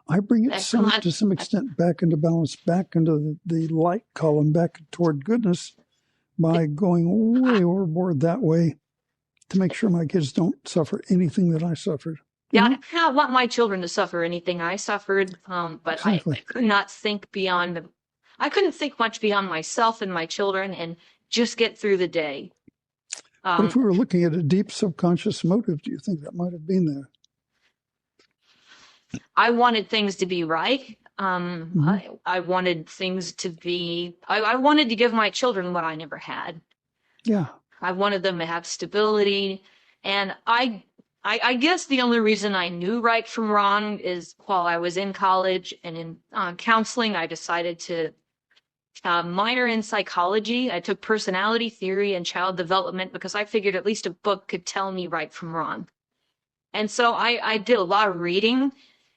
I bring it to some extent back into balance, back into the light column, back toward goodness by going way overboard that way to make sure my kids don't suffer anything that I suffered. Yeah, I don't want my children to suffer anything I suffered, but exactly. I could not think beyond I couldn't think much beyond myself and my children and just get through the day. But if we were looking at a deep subconscious motive, do you think that might have been there? I wanted things to be right. I wanted things to be, I wanted to give my children what I never had. Yeah. I wanted them to have stability. And I guess the only reason I knew right from wrong is while I was in college and in counseling, I decided to minor in psychology. I took personality theory and child development because I figured at least a book could tell me right from wrong. And so I did a lot of reading.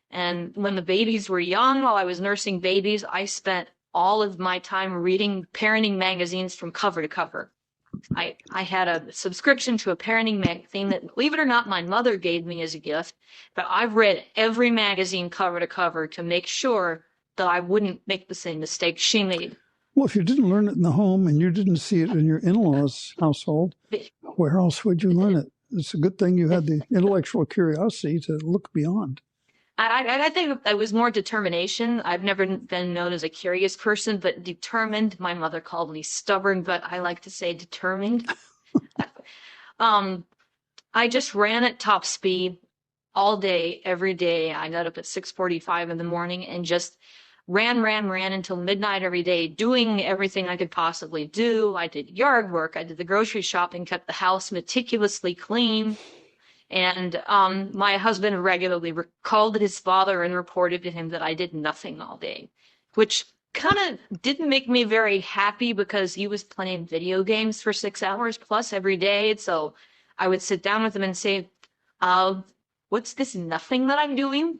And when the babies were young, while I was nursing babies, I spent all of my time reading parenting magazines from cover to cover. I had a subscription to a parenting magazine that, believe it or not, my mother gave me as a gift. But I've read every magazine cover to cover to make sure that I wouldn't make the same mistake she made. Well, if you didn't learn it in the home and you didn't see it in your in-laws' household, where else would you learn it? It's a good thing you had the intellectual curiosity to look beyond. I think it was more determination. I've never been known as a curious person, but determined. My mother called me stubborn, but I like to say determined. I just ran at top speed all day, every day. I got up at 6:45 in the morning and just ran until midnight every day, doing everything I could possibly do. I did yard work. I did the grocery shopping, kept the house meticulously clean. And my husband regularly called his father and reported to him that I did nothing all day, which kind of didn't make me very happy because he was playing video games for 6 hours plus every day. And so I would sit down with him and say, what's this nothing that I'm doing?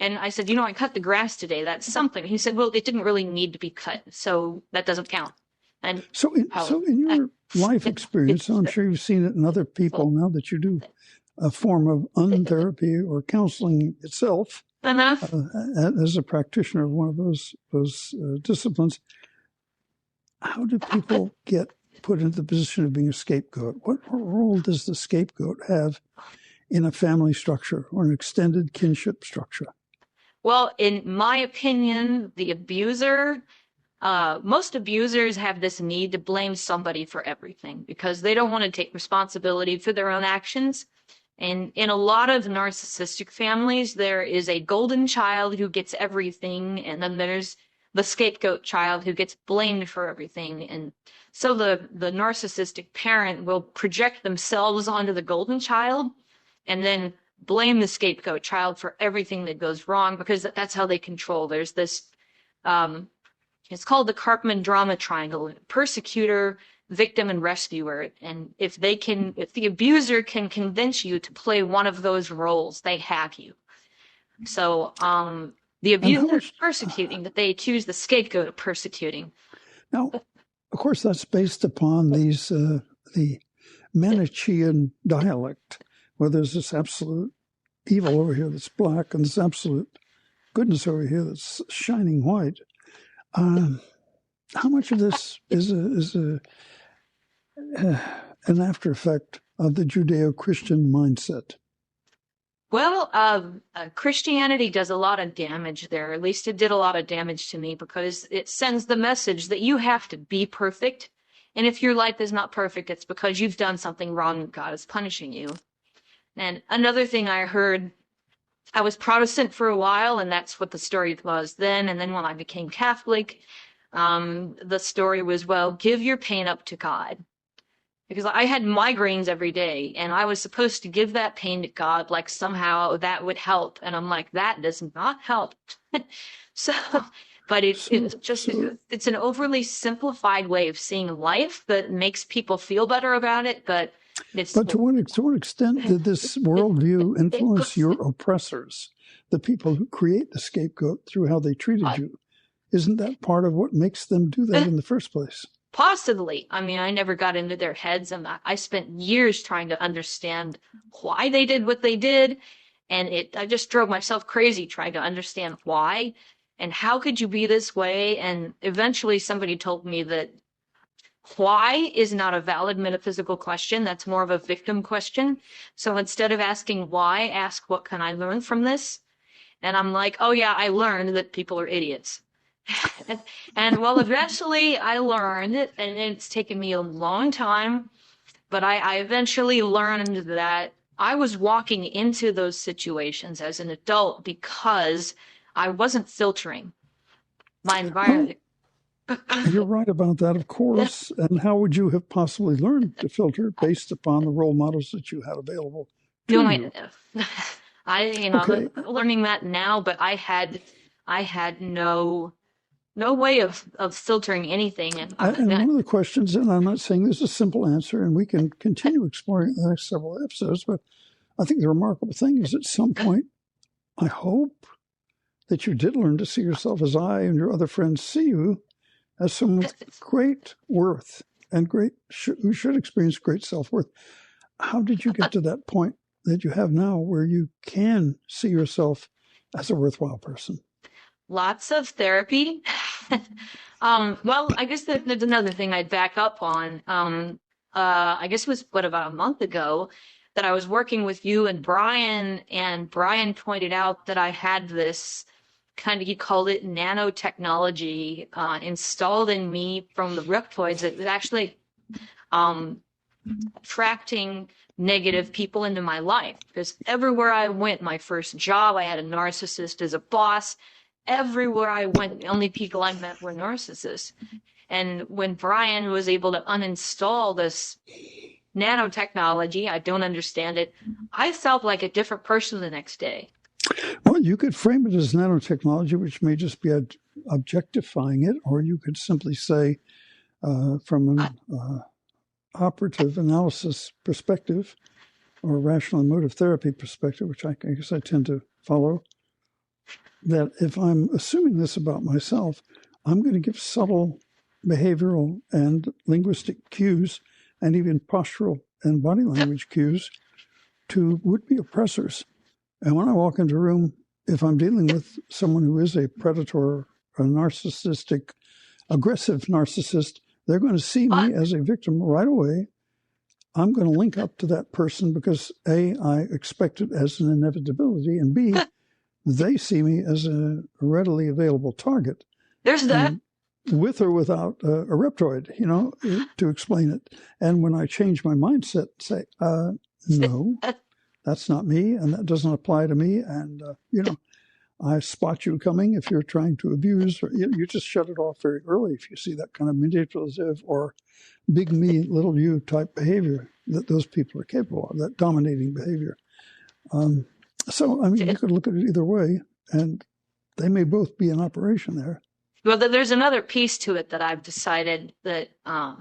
And I said, I cut the grass today. That's something. He said, well, it didn't really need to be cut, so that doesn't count. And so in your life experience, I'm sure you've seen it in other people now that you do a form of untherapy or counseling itself, as a practitioner of one of those disciplines. How do people get put into the position of being a scapegoat? What role does the scapegoat have in a family structure or an extended kinship structure? Well, in my opinion, the abuser most abusers have this need to blame somebody for everything because they don't want to take responsibility for their own actions. And in a lot of narcissistic families, there is a golden child who gets everything, and then there's the scapegoat child who gets blamed for everything. And so the narcissistic parent will project themselves onto the golden child and then blame the scapegoat child for everything that goes wrong because that's how they control. There's this, it's called the Karpman drama triangle: persecutor, victim, and rescuer. And if the abuser can convince you to play one of those roles, they have you. So, the abuser is persecuting, that they choose the scapegoat of persecuting. Now, of course, that's based upon these the Manichaean dialect, where there's this absolute evil over here that's black and this absolute goodness over here that's shining white. How much of this is an after effect of the Judeo-Christian mindset? Well, Christianity does a lot of damage there. At least it did a lot of damage to me because it sends the message that you have to be perfect. And if your life is not perfect, it's because you've done something wrong and God is punishing you. And another thing I heard, I was Protestant for a while, and that's what the story was then. And then when I became Catholic, the story was, well, give your pain up to God. Because I had migraines every day, and I was supposed to give that pain to God, like somehow that would help. And I'm like, that does not help. But it's an overly simplified way of seeing life that makes people feel better about it. But to what extent did this worldview influence your oppressors, the people who create the scapegoat through how they treated you? Isn't that part of what makes them do that in the first place? Possibly. I mean, I never got into their heads, and I spent years trying to understand why they did what they did. And I just drove myself crazy trying to understand why and how could you be this way. And eventually somebody told me that why is not a valid metaphysical question. That's more of a victim question. So instead of asking why, ask what can I learn from this? And I'm like, oh yeah, I learned that people are idiots. And well, eventually I learned it, and it's taken me a long time, but I eventually learned that I was walking into those situations as an adult because I wasn't filtering my environment. You're right about that, of course. And how would you have possibly learned to filter based upon the role models that you had available to you? Okay. Learning that now, but I had no way of filtering anything. And one of the questions, and I'm not saying there's a simple answer, and we can continue exploring the next several episodes, but I think the remarkable thing is at some point, I hope that you did learn to see yourself as I and your other friends see you, as someone with great worth and who should experience great self-worth. How did you get to that point that you have now where you can see yourself as a worthwhile person? Lots of therapy. Well, I guess there's another thing I'd back up on. I guess it was about a month ago that I was working with you and Brian pointed out that I had this kind of, he called it nanotechnology, installed in me from the reptoids that was actually attracting negative people into my life. Because everywhere I went, my first job, I had a narcissist as a boss. Everywhere I went, the only people I met were narcissists. And when Brian was able to uninstall this nanotechnology, I don't understand it, I felt like a different person the next day. Well, you could frame it as nanotechnology, which may just be objectifying it, or you could simply say, from an operative analysis perspective, or rational emotive therapy perspective, which I guess I tend to follow, that if I'm assuming this about myself, I'm going to give subtle behavioral and linguistic cues, and even postural and body language cues to would-be oppressors. And when I walk into a room, if I'm dealing with someone who is a predator, a narcissistic, aggressive narcissist, they're going to see me as a victim right away. I'm going to link up to that person because A, I expect it as an inevitability, and B, they see me as a readily available target. There's that. with or without a Reptoid, to explain it. And when I change my mindset, say, no, that's not me, and that doesn't apply to me. And, I spot you coming if you're trying to abuse, or you just shut it off very early if you see that kind of manipulative or big me, little you type behavior that those people are capable of, that dominating behavior. You could look at it either way, and they may both be in operation there. Well, there's another piece to it that I've decided that I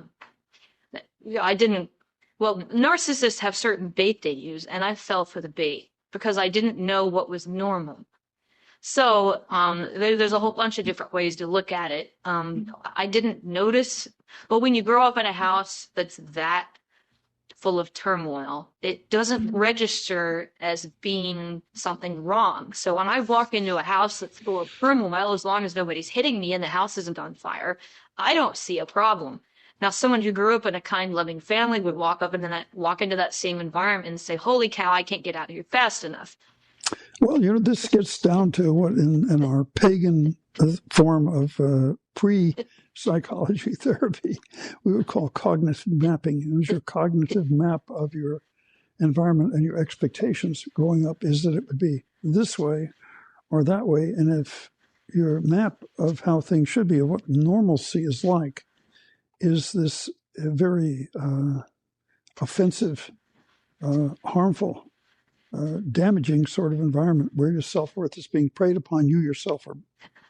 didn't. Well, narcissists have certain bait they use, and I fell for the bait because I didn't know what was normal. So there's a whole bunch of different ways to look at it. I didn't notice. Well, when you grow up in a house that's that full of turmoil, it doesn't register as being something wrong. So when I walk into a house that's full of turmoil, as long as nobody's hitting me and the house isn't on fire, I don't see a problem. Now, someone who grew up in a kind, loving family would walk into that same environment and say, "Holy cow, I can't get out of here fast enough." Well, this gets down to what in our pagan form of pre-psychology therapy we would call cognitive mapping. It was your cognitive map of your environment and your expectations growing up is that it would be this way or that way. And if your map of how things should be, of what normalcy is like, is this very offensive, harmful, damaging sort of environment where your self-worth is being preyed upon, you yourself are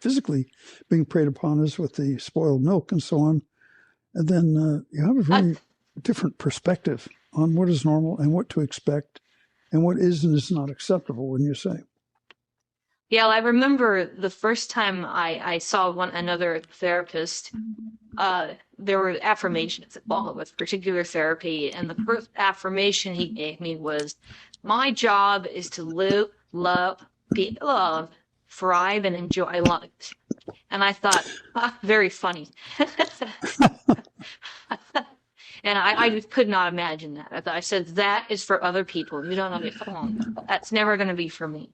physically being preyed upon, as with the spoiled milk and so on. And then you have a very different perspective on what is normal and what to expect and what is and is not acceptable, wouldn't you say? Yeah, I remember the first time I saw another therapist, there were affirmations that followed with particular therapy. And the first affirmation he gave me was, "My job is to live, love, be loved, thrive, and enjoy life." And I thought, very funny. And I just could not imagine that. I said, that is for other people. You don't understand. That's never going to be for me.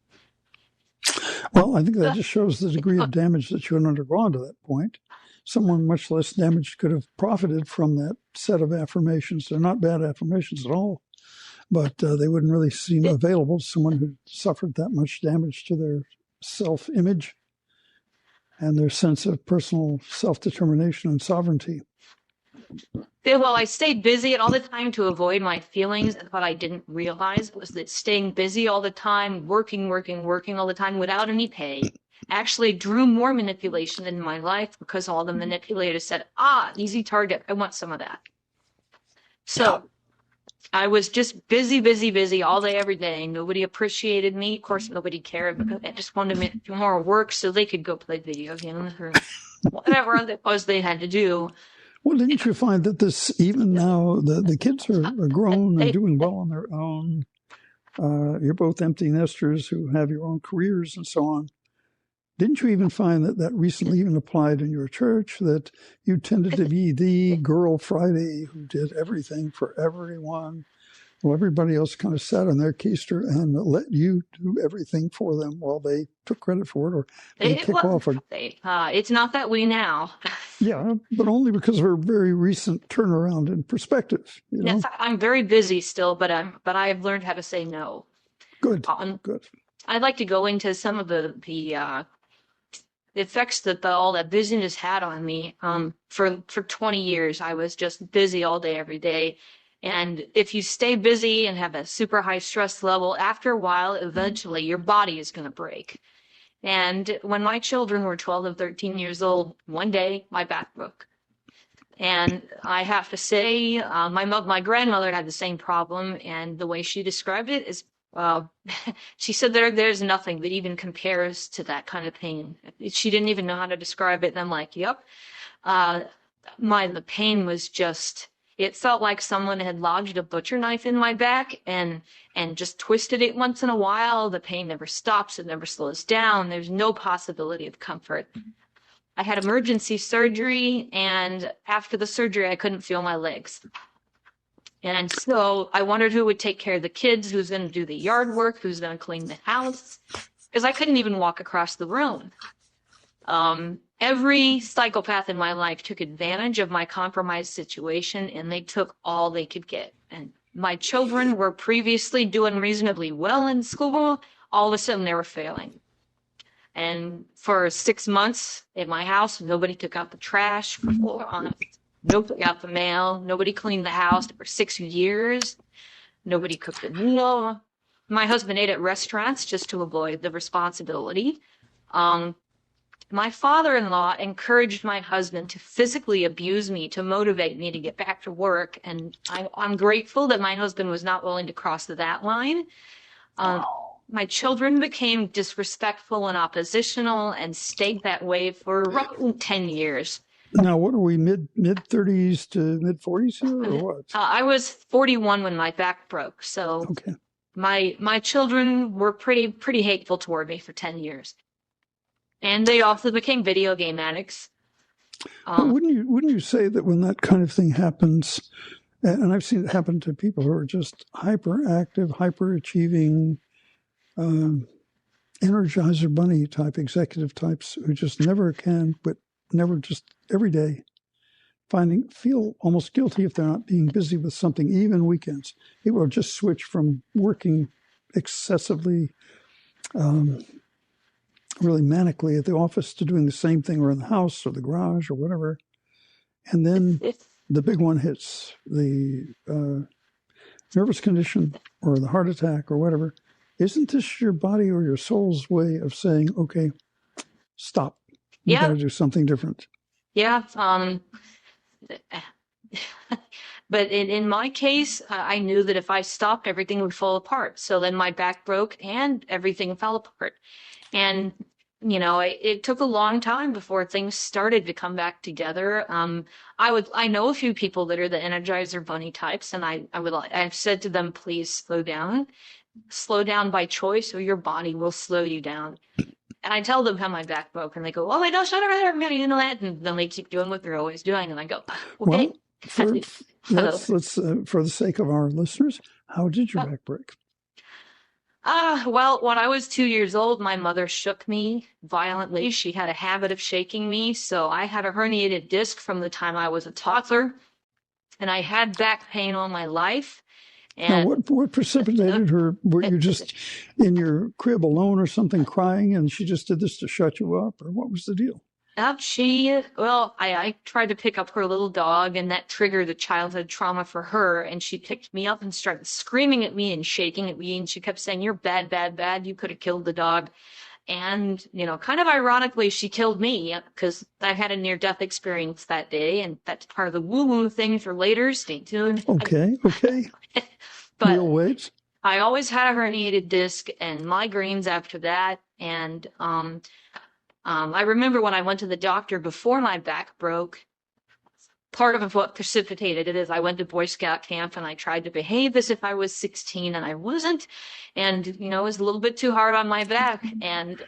Well, I think that just shows the degree of damage that you had undergone to that point. Someone much less damaged could have profited from that set of affirmations. They're not bad affirmations at all, but they wouldn't really seem available to someone who suffered that much damage to their self-image and their sense of personal self-determination and sovereignty. Well, I stayed busy all the time to avoid my feelings. And what I didn't realize was that staying busy all the time, working all the time without any pay, actually drew more manipulation in my life because all the manipulators said, easy target, I want some of that. So I was just busy all day, every day. Nobody appreciated me. Of course, nobody cared because I just wanted to do more work so they could go play video games or whatever it was they had to do. Well, didn't you find that this, even now, the kids are grown and doing well on their own? You're both empty nesters who have your own careers and so on. Didn't you even find that recently even applied in your church, that you tended to be the girl Friday who did everything for everyone? Well, everybody else kind of sat on their keister and let you do everything for them while they took credit for it, or they kick off. It's not that way now. Yeah, but only because of a very recent turnaround in perspective. Yes, I'm very busy still, but I've learned how to say no. Good. Good. I'd like to go into some of the effects that all that busyness had on me. For 20 years, I was just busy all day, every day. And if you stay busy and have a super high stress level, after a while, eventually your body is going to break. And when my children were 12 and 13 years old, one day my back broke. And I have to say, my grandmother had the same problem. And the way she described it is, she said there's nothing that even compares to that kind of pain. She didn't even know how to describe it. And I'm like, yep. The pain was just... It felt like someone had lodged a butcher knife in my back and just twisted it once in a while. The pain never stops. It never slows down. There's no possibility of comfort. I had emergency surgery, and after the surgery, I couldn't feel my legs. And so I wondered who would take care of the kids, who's going to do the yard work, who's going to clean the house, because I couldn't even walk across the room. Every psychopath in my life took advantage of my compromised situation, and they took all they could get. And my children were previously doing reasonably well in school. All of a sudden, they were failing. And for 6 months at my house, nobody took out the trash for 4 months. Nobody took out the mail. Nobody cleaned the house for 6 years. Nobody cooked a meal. My husband ate at restaurants just to avoid the responsibility. My father-in-law encouraged my husband to physically abuse me to motivate me to get back to work. And I'm grateful that my husband was not willing to cross that line. My children became disrespectful and oppositional and stayed that way for roughly 10 years. Now, what are we, mid-30s to mid-40s here, or what? I was 41 when my back broke. So Okay. My children were pretty hateful toward me for 10 years. And they also became video game addicts. But wouldn't you say that when that kind of thing happens, and I've seen it happen to people who are just hyperactive, hyperachieving, Energizer Bunny type executive types who just never can, but never, just every day feel almost guilty if they're not being busy with something, even weekends. People will just switch from working excessively, really manically at the office to doing the same thing or in the house or the garage or whatever. And then the big one hits, the nervous condition or the heart attack or whatever. Isn't this your body or your soul's way of saying, okay, stop. You got to do something different. Yeah. But in my case, I knew that if I stopped, everything would fall apart. So then my back broke and everything fell apart. And, it took a long time before things started to come back together. I know a few people that are the Energizer Bunny types, and I've said to them, please slow down by choice, or your body will slow you down. And I tell them how my back broke, and they go, "Oh, I don't shut up, I'm going to do that." And then they keep doing what they're always doing, and I go, "Okay." Well, let's for the sake of our listeners, how did your back break? Well, when I was 2 years old, my mother shook me violently. She had a habit of shaking me, so I had a herniated disc from the time I was a toddler, and I had back pain all my life. And now, what precipitated her? Were you just in your crib alone or something crying, and she just did this to shut you up, or what was the deal? I tried to pick up her little dog, and that triggered a childhood trauma for her, and she picked me up and started screaming at me and shaking at me, and she kept saying, "You're bad, bad, bad. You could have killed the dog." And, kind of ironically, she killed me because I had a near-death experience that day, and that's part of the woo-woo thing for later. Stay tuned. Okay. But real weights. I always had a herniated disc and migraines after that, and I remember when I went to the doctor before my back broke, part of what precipitated it is I went to Boy Scout camp and I tried to behave as if I was 16 and I wasn't. And, it was a little bit too hard on my back. And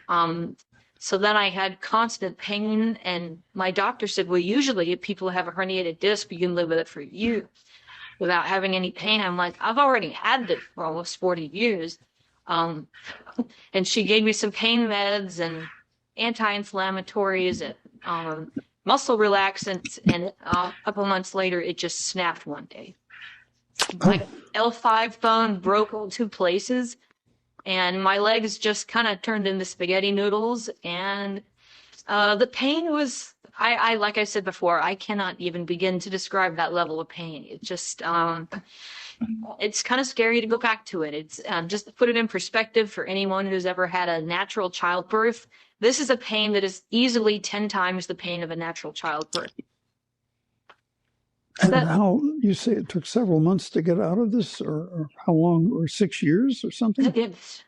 so then I had constant pain. And my doctor said, well, usually if people have a herniated disc, you can live with it for years without having any pain. I'm like, I've already had this for almost 40 years. And she gave me some pain meds and anti-inflammatories and muscle relaxants, and a couple months later, it just snapped one day. My L5 bone broke in 2 places, and my legs just kind of turned into spaghetti noodles, and the pain was, like I said before, I cannot even begin to describe that level of pain. It just, it's kind of scary to go back to it. It's just to put it in perspective for anyone who's ever had a natural childbirth. This is a pain that is easily 10 times the pain of a natural childbirth. And how, you say it took several months to get out of this, or how long, or 6 years or something? It's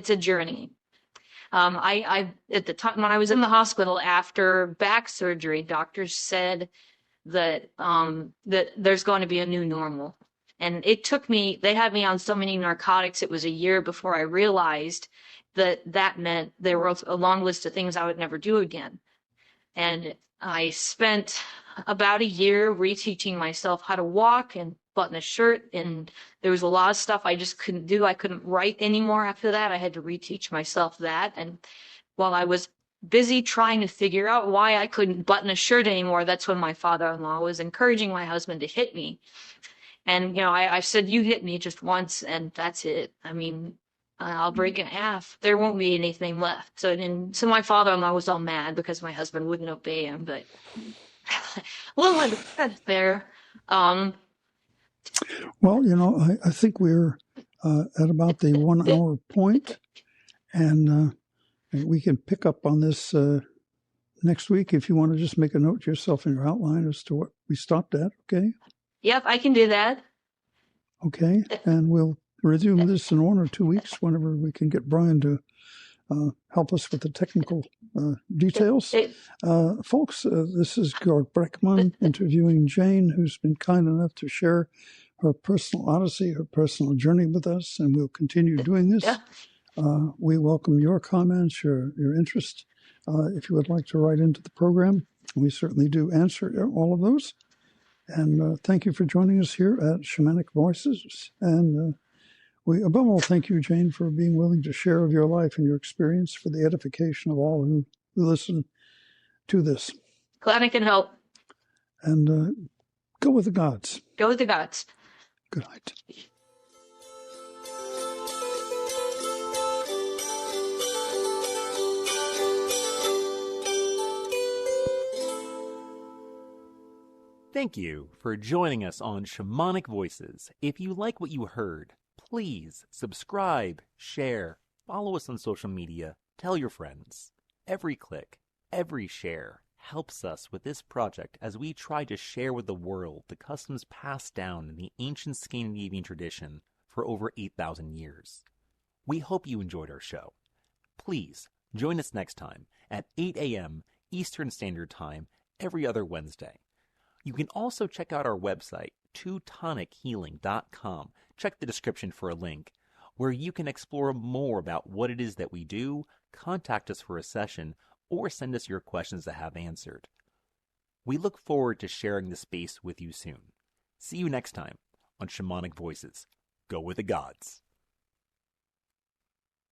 a journey. I at the time when I was in the hospital after back surgery, doctors said that there's going to be a new normal. And it took me, they had me on so many narcotics, it was a year before I realized that meant there was a long list of things I would never do again. And I spent about a year reteaching myself how to walk and button a shirt, and there was a lot of stuff I just couldn't do. I couldn't write anymore after that. I had to reteach myself that. And while I was busy trying to figure out why I couldn't button a shirt anymore, that's when my father-in-law was encouraging my husband to hit me. And, I said, you hit me just once and that's it. I mean, I'll break in half. There won't be anything left. So my father-in-law was all mad because my husband wouldn't obey him, but a little unfair. Well, I think we're at about the 1 hour point, and we can pick up on this next week if you want to just make a note to yourself in your outline as to what we stopped at, okay? Yep, I can do that. Okay, and we'll resume this in 1 or 2 weeks whenever we can get Brian to help us with the technical details. Folks, this is Georg Breckman interviewing Jayne, who's been kind enough to share her personal odyssey, her personal journey with us, and we'll continue doing this. Yeah. We welcome your comments, your interest. If you would like to write into the program, we certainly do answer all of those. And thank you for joining us here at Shamanic Voices. And we, above all, thank you, Jayne, for being willing to share of your life and your experience for the edification of all who listen to this. Glad I can help. And go with the gods. Go with the gods. Good night. Thank you for joining us on Shamanic Voices. If you like what you heard, please subscribe, share, follow us on social media, tell your friends. Every click, every share helps us with this project as we try to share with the world the customs passed down in the ancient Scandinavian tradition for over 8,000 years. We hope you enjoyed our show. Please join us next time at 8 a.m. Eastern Standard Time every other Wednesday. You can also check out our website, Teutonichealing.com. Check the description for a link where you can explore more about what it is that we do, contact us for a session, or send us your questions to have answered. We look forward to sharing the space with you soon. See you next time on Shamanic Voices. Go with the gods.